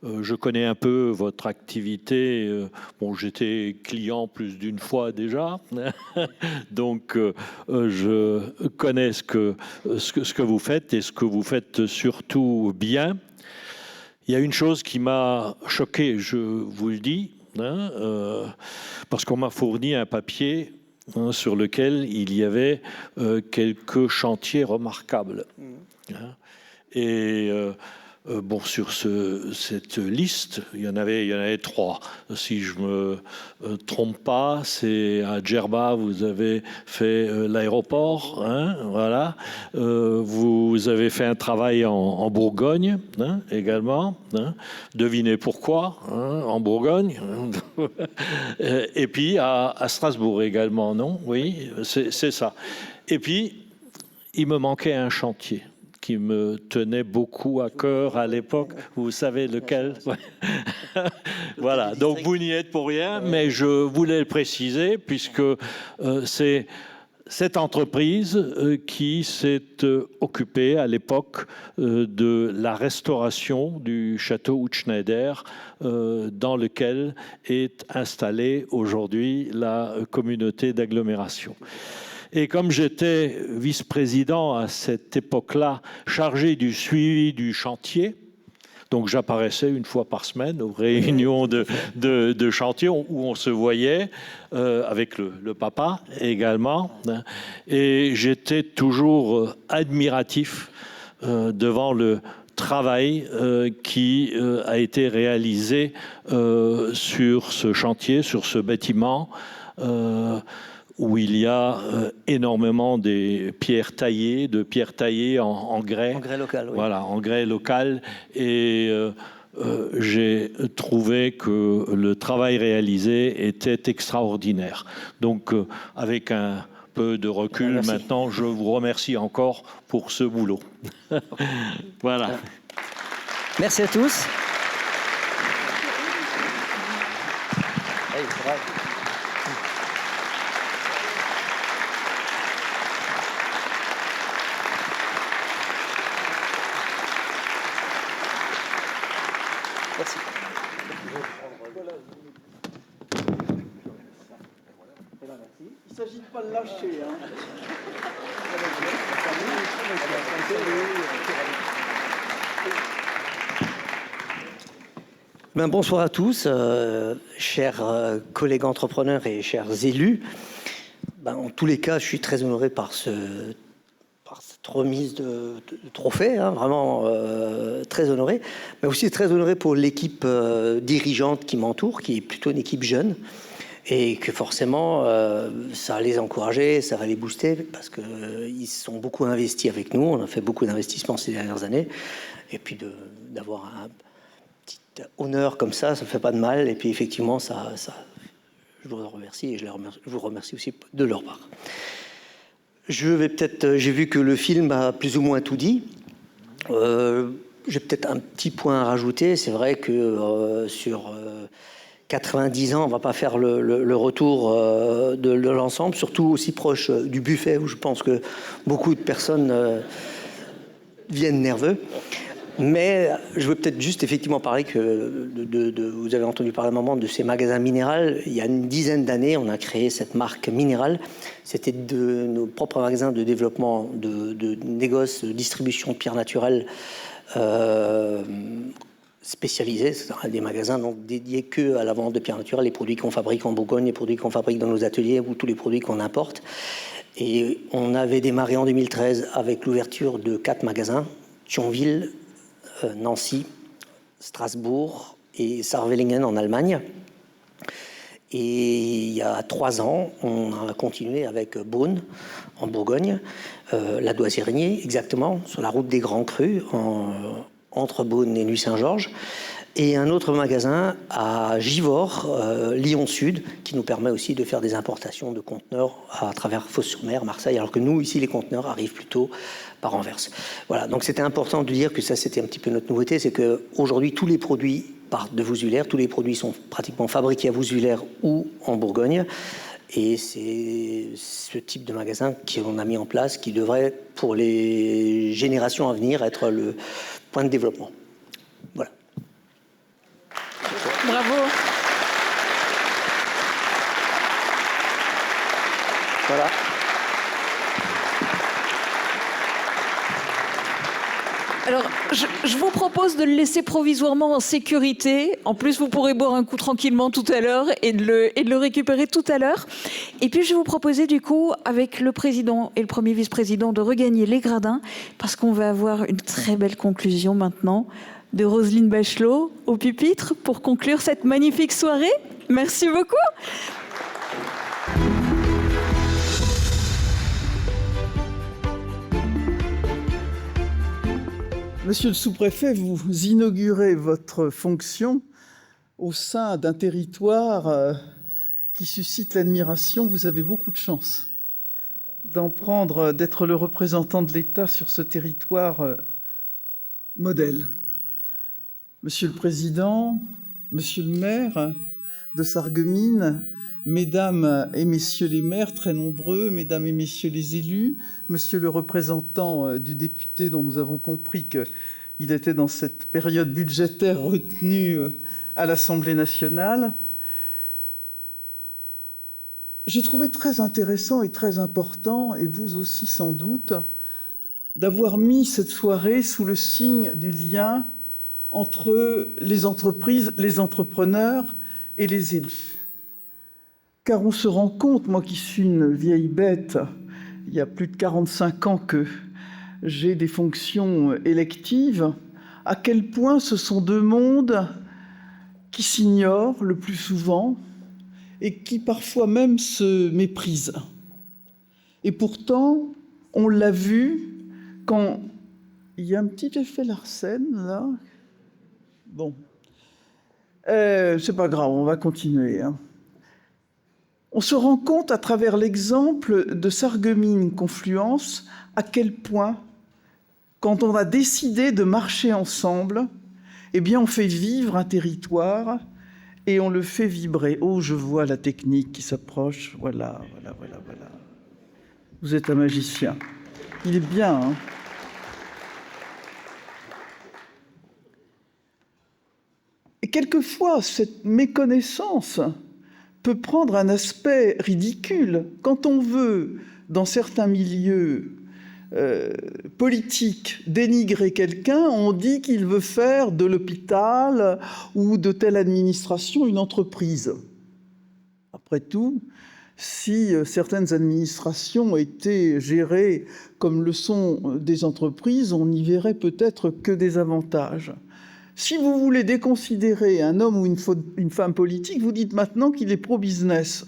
Je connais un peu votre activité. Bon, j'étais client plus d'une fois déjà, donc je connais ce que vous faites et ce que vous faites surtout bien. Il y a une chose qui m'a choqué, je vous le dis, parce qu'on m'a fourni un papier sur lequel il y avait quelques chantiers remarquables. Et bon, sur cette liste, il y en avait 3. Si je me trompe pas, c'est à Djerba, vous avez fait l'aéroport, voilà. Vous avez fait un travail en Bourgogne également. Devinez pourquoi, en Bourgogne. Et puis à Strasbourg également, non? Oui, c'est ça. Et puis, il me manquait un chantier qui me tenait beaucoup à cœur à l'époque. Vous savez lequel? Voilà, donc vous n'y êtes pour rien, mais je voulais le préciser, puisque c'est cette entreprise qui s'est occupée à l'époque de la restauration du château Hutschneider, dans lequel est installée aujourd'hui la communauté d'agglomération. Et comme j'étais vice-président à cette époque-là, chargé du suivi du chantier, donc j'apparaissais une fois par semaine aux réunions de chantier où on se voyait, avec le papa également, et j'étais toujours admiratif devant le travail qui a été réalisé sur ce chantier, sur ce bâtiment, où il y a énormément de pierres taillées en grès. En grès local, oui. Voilà, en grès local. Et j'ai trouvé que le travail réalisé était extraordinaire. Donc, avec un peu de recul, maintenant, je vous remercie encore pour ce boulot. Voilà. Merci à tous. Merci. Il ne s'agit de pas le lâcher. Bonsoir à tous, chers collègues entrepreneurs et chers élus. En tous les cas, je suis très honoré par cette remise de trophée, vraiment très honoré, mais aussi très honoré pour l'équipe dirigeante qui m'entoure, qui est plutôt une équipe jeune, et que forcément, ça va les encourager, ça va les booster, parce qu'ils sont beaucoup investis avec nous, on a fait beaucoup d'investissements ces dernières années, et puis d'avoir un petit honneur comme ça ne fait pas de mal, et puis effectivement, je vous en remercie, et je vous remercie aussi de leur part. J'ai vu que le film a plus ou moins tout dit. J'ai peut-être un petit point à rajouter. C'est vrai que sur 90 ans, on ne va pas faire le retour de l'ensemble, surtout aussi proche du buffet, où je pense que beaucoup de personnes viennent nerveux. Mais je veux peut-être juste effectivement parler vous avez entendu parler à un moment de ces magasins Minéral. Il y a une dizaine d'années, on a créé cette marque Minéral. C'était de nos propres magasins de développement, de négoce, de distribution de pierres naturelles spécialisés. C'est des magasins donc dédiés que à la vente de pierres naturelles, les produits qu'on fabrique en Bourgogne, les produits qu'on fabrique dans nos ateliers ou tous les produits qu'on importe. Et on avait démarré en 2013 avec l'ouverture de 4 magasins, Thionville, Nancy, Strasbourg et Saarbrücken en Allemagne. Et il y a 3 ans, on a continué avec Beaune, en Bourgogne, la Doisérigny, exactement, sur la route des Grands Crus, entre Beaune et Nuit-Saint-Georges. Et un autre magasin à Givors, Lyon Sud, qui nous permet aussi de faire des importations de conteneurs à travers Fos-sur-Mer, Marseille, alors que nous, ici, les conteneurs arrivent plutôt par Anvers. Voilà, donc c'était important de dire que ça, c'était un petit peu notre nouveauté, c'est qu'aujourd'hui, tous les produits partent de Vousswiller, tous les produits sont pratiquement fabriqués à Vousswiller ou en Bourgogne, et c'est ce type de magasin qu'on a mis en place qui devrait, pour les générations à venir, être le point de développement. Voilà. Bravo. Voilà. Alors, je vous propose de le laisser provisoirement en sécurité. En plus, vous pourrez boire un coup tranquillement tout à l'heure et de le récupérer tout à l'heure. Et puis, je vais vous proposer du coup, avec le président et le premier vice-président, de regagner les gradins, parce qu'on va avoir une très belle conclusion maintenant de Roselyne Bachelot au pupitre pour conclure cette magnifique soirée. Merci beaucoup. Monsieur le sous-préfet, vous inaugurez votre fonction au sein d'un territoire qui suscite l'admiration. Vous avez beaucoup de chance d'être le représentant de l'État sur ce territoire modèle. Monsieur le Président, Monsieur le maire de Sarreguemines, Mesdames et Messieurs les maires, très nombreux, Mesdames et Messieurs les élus, Monsieur le représentant du député dont nous avons compris qu'il était dans cette période budgétaire retenue à l'Assemblée nationale, j'ai trouvé très intéressant et très important, et vous aussi sans doute, d'avoir mis cette soirée sous le signe du lien entre les entreprises, les entrepreneurs et les élus. Car on se rend compte, moi qui suis une vieille bête, il y a plus de 45 ans que j'ai des fonctions électives, à quel point ce sont 2 mondes qui s'ignorent le plus souvent et qui parfois même se méprisent. Et pourtant, on l'a vu quand il y a un petit effet Larsen, là. Bon. C'est pas grave, on va continuer. Hein. On se rend compte à travers l'exemple de Sarreguemines-Confluence à quel point, quand on a décidé de marcher ensemble, eh bien on fait vivre un territoire et on le fait vibrer. Oh, je vois la technique qui s'approche. Voilà. Vous êtes un magicien. Il est bien, hein. Et quelquefois, cette méconnaissance peut prendre un aspect ridicule. Quand on veut, dans certains milieux politiques, dénigrer quelqu'un, on dit qu'il veut faire de l'hôpital ou de telle administration une entreprise. Après tout, si certaines administrations étaient gérées comme le sont des entreprises, on n'y verrait peut-être que des avantages. Si vous voulez déconsidérer un homme ou une femme politique, vous dites maintenant qu'il est pro-business.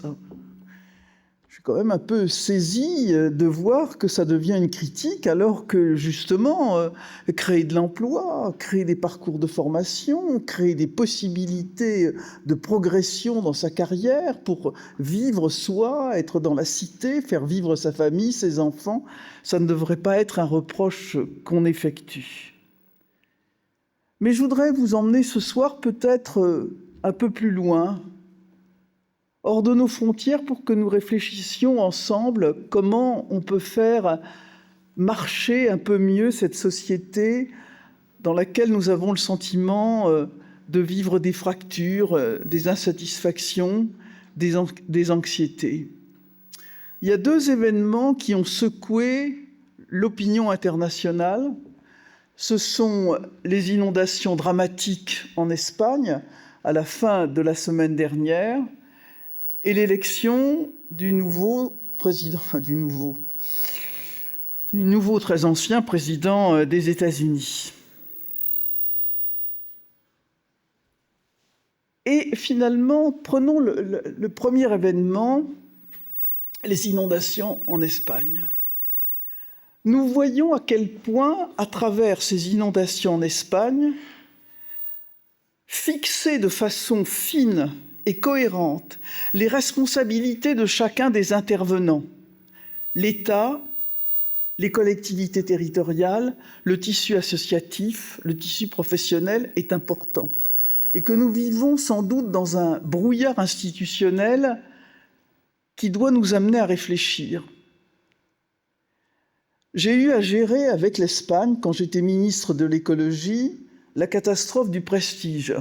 Je suis quand même un peu saisi de voir que ça devient une critique, alors que justement, créer de l'emploi, créer des parcours de formation, créer des possibilités de progression dans sa carrière pour vivre soi, être dans la cité, faire vivre sa famille, ses enfants, ça ne devrait pas être un reproche qu'on effectue. Mais je voudrais vous emmener ce soir peut-être un peu plus loin, hors de nos frontières, pour que nous réfléchissions ensemble comment on peut faire marcher un peu mieux cette société dans laquelle nous avons le sentiment de vivre des fractures, des insatisfactions, des anxiétés. Il y a 2 événements qui ont secoué l'opinion internationale. Ce sont les inondations dramatiques en Espagne à la fin de la semaine dernière et l'élection du nouveau président, du nouveau très ancien président des États-Unis. Et finalement, prenons le premier événement, les inondations en Espagne. Nous voyons à quel point, à travers ces inondations en Espagne, fixer de façon fine et cohérente les responsabilités de chacun des intervenants, l'État, les collectivités territoriales, le tissu associatif, le tissu professionnel est important. Et que nous vivons sans doute dans un brouillard institutionnel qui doit nous amener à réfléchir. J'ai eu à gérer avec l'Espagne, quand j'étais ministre de l'écologie, la catastrophe du Prestige,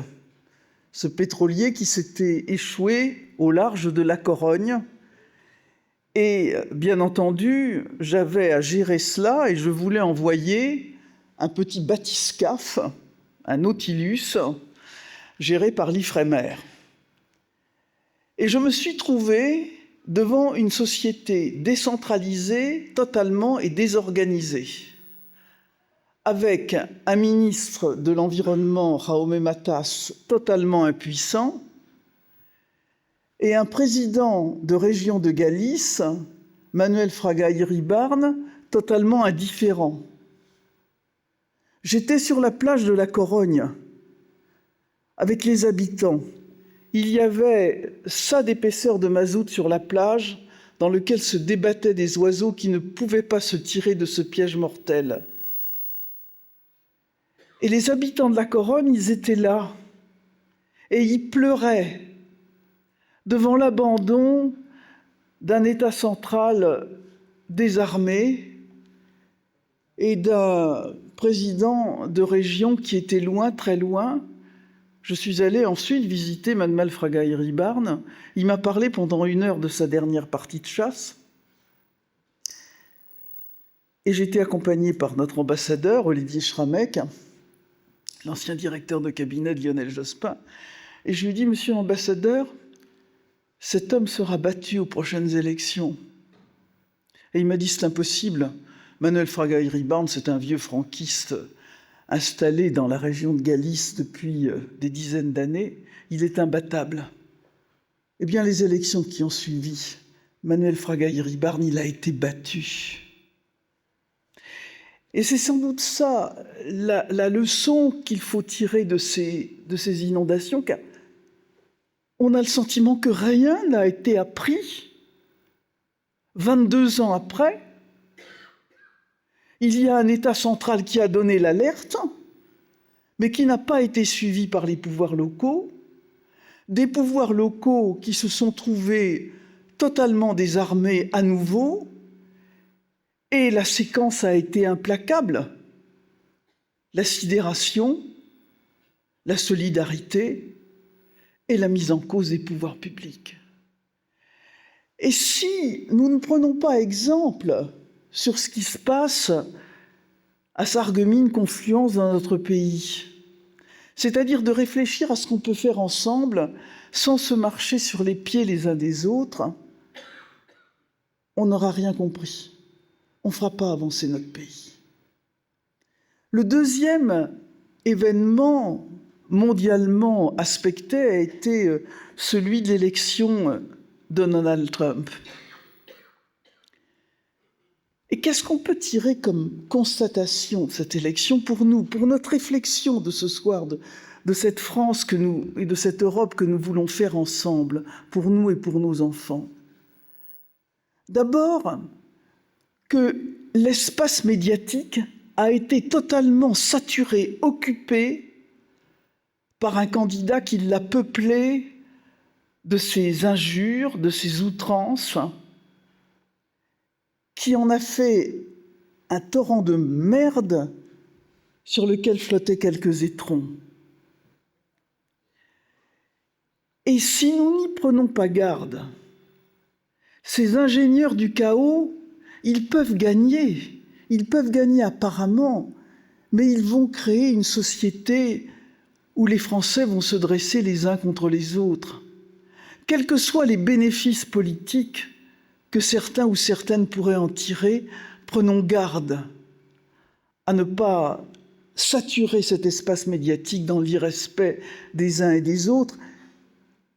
ce pétrolier qui s'était échoué au large de la Corogne. Et bien entendu, j'avais à gérer cela et je voulais envoyer un petit bathyscaphe, un Nautilus, géré par l'Ifremer. Et je me suis trouvé devant une société décentralisée totalement et désorganisée, avec un ministre de l'Environnement, Jaume Matas, totalement impuissant, et un président de région de Galice, Manuel Fraga Iribarne, totalement indifférent. J'étais sur la plage de la Corogne, avec les habitants. Il y avait ça d'épaisseur de mazout sur la plage dans lequel se débattaient des oiseaux qui ne pouvaient pas se tirer de ce piège mortel. Et les habitants de la Corogne, ils étaient là et ils pleuraient devant l'abandon d'un État central désarmé et d'un président de région qui était loin, très loin. Je suis allé ensuite visiter Manuel Fraga Iribarne. Il m'a parlé pendant 1 heure de sa dernière partie de chasse. Et j'étais accompagné par notre ambassadeur, Olivier Schramek, l'ancien directeur de cabinet de Lionel Jospin. Et je lui ai dit, monsieur l'ambassadeur, cet homme sera battu aux prochaines élections. Et il m'a dit, c'est impossible. Manuel Fraga Iribarne, c'est un vieux franquiste installé dans la région de Galice depuis des dizaines d'années, il est imbattable. Eh bien, les élections qui ont suivi, Manuel Fraga Iribarne, il a été battu. Et c'est sans doute ça, la leçon qu'il faut tirer de ces inondations, car on a le sentiment que rien n'a été appris. 22 ans après, il y a un État central qui a donné l'alerte, mais qui n'a pas été suivi par les pouvoirs locaux, des pouvoirs locaux qui se sont trouvés totalement désarmés à nouveau, et la séquence a été implacable. La sidération, la solidarité et la mise en cause des pouvoirs publics. Et si nous ne prenons pas exemple sur ce qui se passe à Sarreguemines, Confluence dans notre pays, c'est-à-dire de réfléchir à ce qu'on peut faire ensemble sans se marcher sur les pieds les uns des autres, on n'aura rien compris. On ne fera pas avancer notre pays. Le deuxième événement mondialement aspecté a été celui de l'élection de Donald Trump. Et qu'est-ce qu'on peut tirer comme constatation de cette élection pour nous, pour notre réflexion de ce soir, de cette France et de cette Europe que nous voulons faire ensemble, pour nous et pour nos enfants? D'abord, que l'espace médiatique a été totalement saturé, occupé par un candidat qui l'a peuplé de ses injures, de ses outrances, qui en a fait un torrent de merde sur lequel flottaient quelques étrons. Et si nous n'y prenons pas garde, ces ingénieurs du chaos, ils peuvent gagner apparemment, mais ils vont créer une société où les Français vont se dresser les uns contre les autres. Quels que soient les bénéfices politiques que certains ou certaines pourraient en tirer, prenons garde à ne pas saturer cet espace médiatique dans l'irrespect des uns et des autres.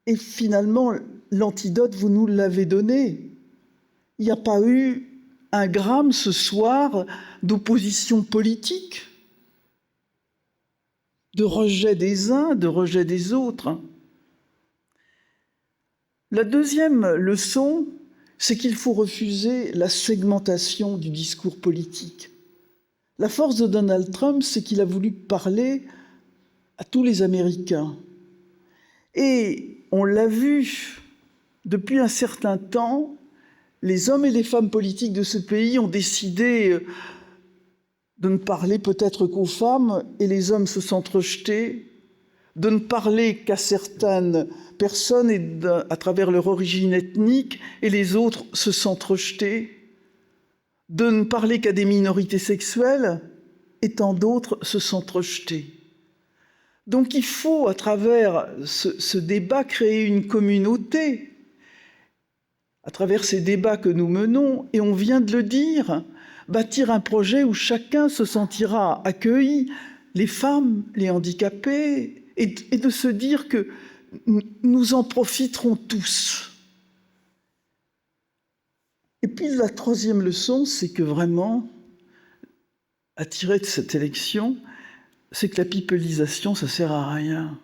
Et finalement, l'antidote, vous nous l'avez donné. Il n'y a pas eu un gramme ce soir d'opposition politique, de rejet des uns, de rejet des autres. La deuxième leçon, c'est qu'il faut refuser la segmentation du discours politique. La force de Donald Trump, c'est qu'il a voulu parler à tous les Américains. Et on l'a vu, depuis un certain temps, les hommes et les femmes politiques de ce pays ont décidé de ne parler peut-être qu'aux femmes, et les hommes se sentent rejetés, de ne parler qu'à certaines personnes et à travers leur origine ethnique, et les autres se sentent rejetés, de ne parler qu'à des minorités sexuelles, et tant d'autres se sentent rejetés. Donc il faut, à travers ce débat, créer une communauté, à travers ces débats que nous menons, et on vient de le dire, bâtir un projet où chacun se sentira accueilli, les femmes, les handicapés, et de se dire que nous en profiterons tous. Et puis la troisième leçon, c'est que vraiment, à tirer de cette élection, c'est que la pipelisation, ça sert à rien.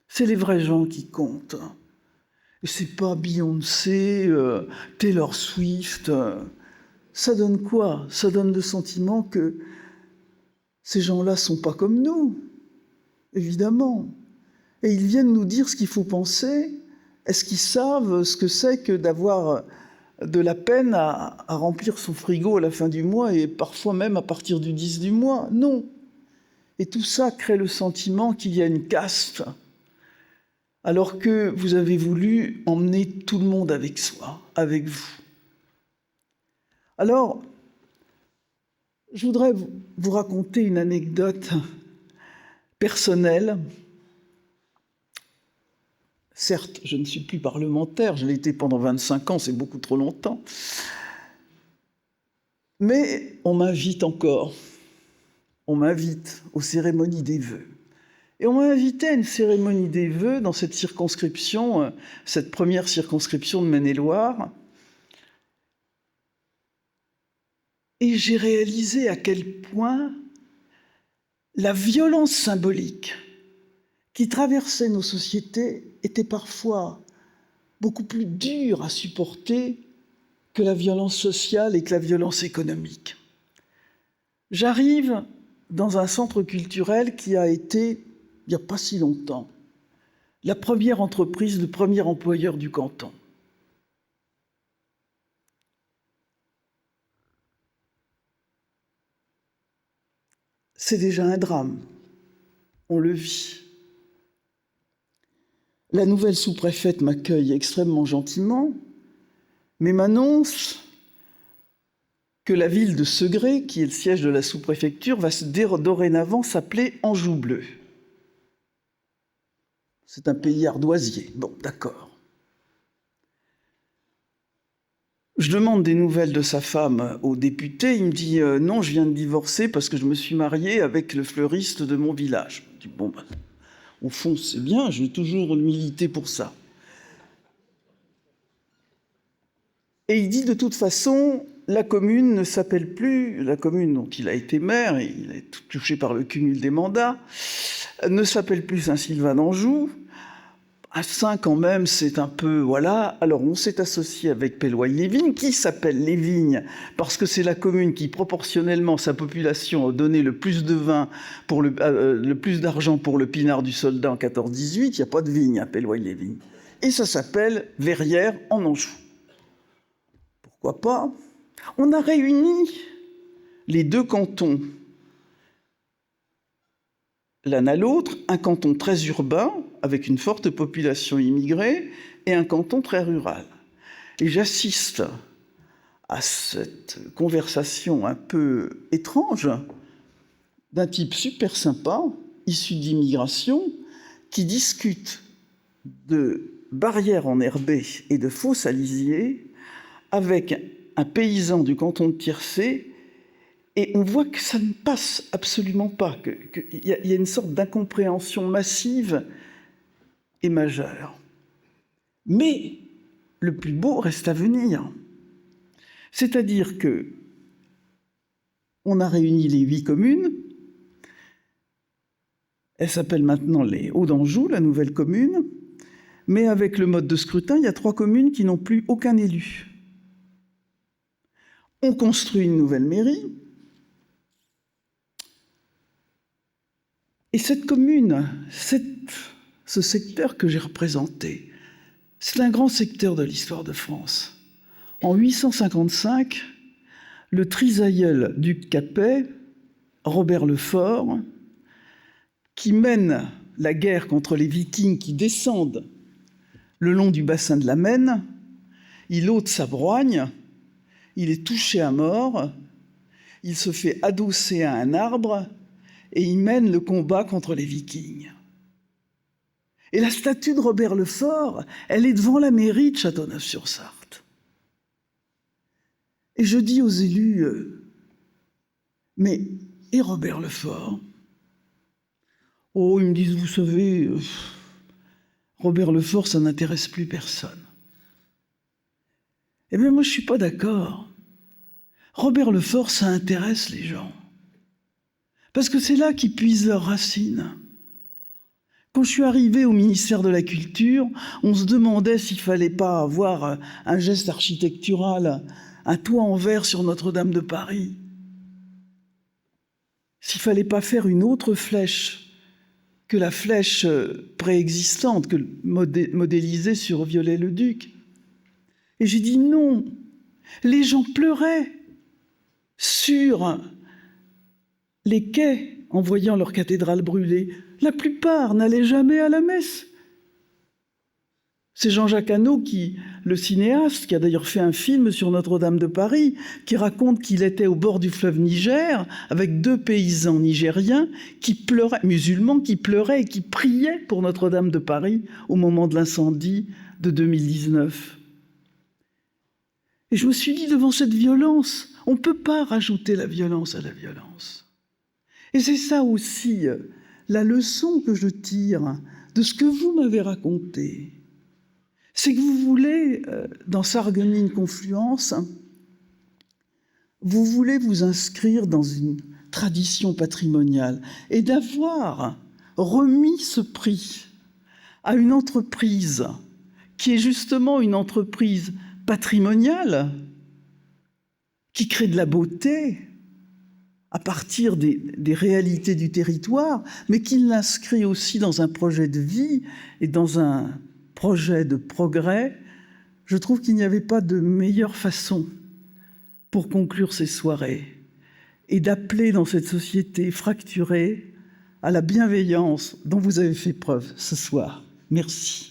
C'est les vrais gens qui comptent. Et c'est pas Beyoncé, Taylor Swift. Ça donne quoi? Ça donne le sentiment que ces gens-là sont pas comme nous, évidemment. Et ils viennent nous dire ce qu'il faut penser. Est-ce qu'ils savent ce que c'est que d'avoir de la peine à remplir son frigo à la fin du mois et parfois même à partir du 10 du mois? Non. Et tout ça crée le sentiment qu'il y a une caste, alors que vous avez voulu emmener tout le monde avec soi, avec vous. Alors, je voudrais vous raconter une anecdote personnelle. Certes, je ne suis plus parlementaire, je l'ai été pendant 25 ans, c'est beaucoup trop longtemps. Mais on m'invite encore. On m'invite aux cérémonies des vœux. Et on m'a invité à une cérémonie des vœux dans cette circonscription, cette première circonscription de Maine-et-Loire. et j'ai réalisé à quel point la violence symbolique qui traversait nos sociétés était parfois beaucoup plus dure à supporter que la violence sociale et que la violence économique. J'arrive dans un centre culturel qui a été, il n'y a pas si longtemps, la première entreprise, le premier employeur du canton. C'est déjà un drame, on le vit. La nouvelle sous-préfète m'accueille extrêmement gentiment, mais m'annonce que la ville de Segré, qui est le siège de la sous-préfecture, va dorénavant s'appeler Anjou-Bleu. C'est un pays ardoisier. Bon, d'accord. Je demande des nouvelles de sa femme au député. Il me dit non, je viens de divorcer parce que je me suis marié avec le fleuriste de mon village. Je dis bon, au fond, c'est bien, je vais toujours militer pour ça. Et il dit de toute façon, la commune ne s'appelle plus, la commune dont il a été maire, et il est touché par le cumul des mandats, ne s'appelle plus Saint-Sylvain d'Anjou. À Saint, quand même, c'est un peu, voilà. Alors, on s'est associé avec Pelloy-les-Vignes, qui s'appelle les Vignes, parce que c'est la commune qui, proportionnellement, sa population, a donné le plus de vin, pour le plus d'argent pour le pinard du soldat en 14-18. Il n'y a pas de vignes à Pelloy-les-Vignes. Et ça s'appelle Verrières en Anjou. Pourquoi pas? On a réuni les deux cantons l'un à l'autre, un canton très urbain, avec une forte population immigrée, et un canton très rural. Et j'assiste à cette conversation un peu étrange d'un type super sympa, issu d'immigration, qui discute de barrières enherbées et de faux salisiers avec un paysan du canton de Tiercé. Et on voit que ça ne passe absolument pas, qu'il y a une sorte d'incompréhension massive et majeure. Mais le plus beau reste à venir. C'est-à-dire que on a réuni les 8 communes. Elles s'appellent maintenant les Hauts d'Anjou, la nouvelle commune. Mais avec le mode de scrutin, il y a 3 communes qui n'ont plus aucun élu. On construit une nouvelle mairie. Et cette commune, ce secteur que j'ai représenté, c'est un grand secteur de l'histoire de France. En 855, le trisaïeul du Capet, Robert le Fort, qui mène la guerre contre les Vikings qui descendent le long du bassin de la Maine, il ôte sa brogne, il est touché à mort, il se fait adosser à un arbre et il mène le combat contre les Vikings. Et la statue de Robert le Fort, elle est devant la mairie de Châteauneuf-sur-Sarthe. Et je dis aux élus, mais et Robert le Fort? Oh, ils me disent, vous savez, Robert le Fort, ça n'intéresse plus personne. Eh bien, moi, je ne suis pas d'accord. Robert le Fort, ça intéresse les gens. Parce que c'est là qu'ils puisent leurs racines. Quand je suis arrivé au ministère de la Culture, on se demandait s'il ne fallait pas avoir un geste architectural, un toit en verre sur Notre-Dame de Paris. S'il ne fallait pas faire une autre flèche que la flèche préexistante, modélisée sur Viollet-le-Duc. Et j'ai dit non. Les gens pleuraient sur les quais en voyant leur cathédrale brûlée. La plupart n'allaient jamais à la messe. C'est Jean-Jacques Hano, le cinéaste, qui a d'ailleurs fait un film sur Notre-Dame de Paris, qui raconte qu'il était au bord du fleuve Niger avec 2 paysans nigériens qui pleuraient, musulmans, qui pleuraient et qui priaient pour Notre-Dame de Paris au moment de l'incendie de 2019. Et je me suis dit, devant cette violence, on ne peut pas rajouter la violence à la violence. Et c'est ça aussi la leçon que je tire de ce que vous m'avez raconté. C'est que vous voulez, dans Sarreguemines Confluence, vous voulez vous inscrire dans une tradition patrimoniale et d'avoir remis ce prix à une entreprise qui est justement une entreprise patrimoniale, qui crée de la beauté à partir des réalités du territoire, mais qui l'inscrit aussi dans un projet de vie et dans un projet de progrès. Je trouve qu'il n'y avait pas de meilleure façon pour conclure ces soirées et d'appeler dans cette société fracturée à la bienveillance dont vous avez fait preuve ce soir. Merci.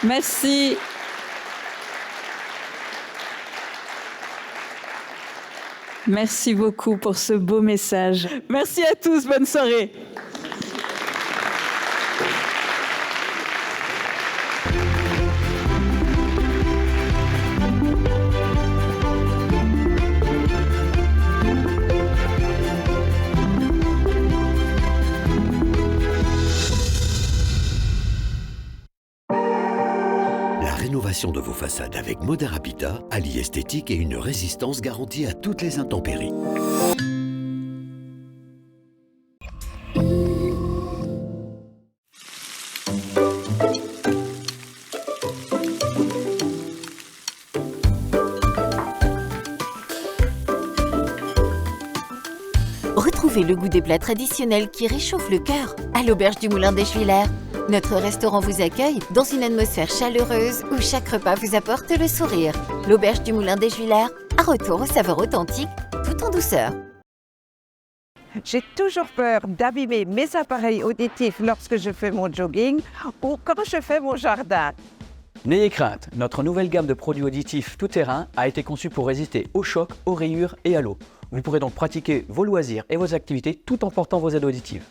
Merci. Merci beaucoup pour ce beau message. Merci à tous, bonne soirée. De vos façades avec Modern Habitat allie esthétique et une résistance garantie à toutes les intempéries. Retrouvez le goût des plats traditionnels qui réchauffent le cœur à l'Auberge du Moulin des Juilaires. Notre restaurant vous accueille dans une atmosphère chaleureuse où chaque repas vous apporte le sourire. L'Auberge du Moulin des Juilaires, un retour aux saveurs authentiques, tout en douceur. J'ai toujours peur d'abîmer mes appareils auditifs lorsque je fais mon jogging ou quand je fais mon jardin. N'ayez crainte, notre nouvelle gamme de produits auditifs tout-terrain a été conçue pour résister aux chocs, aux rayures et à l'eau. Vous pourrez donc pratiquer vos loisirs et vos activités tout en portant vos aides auditives.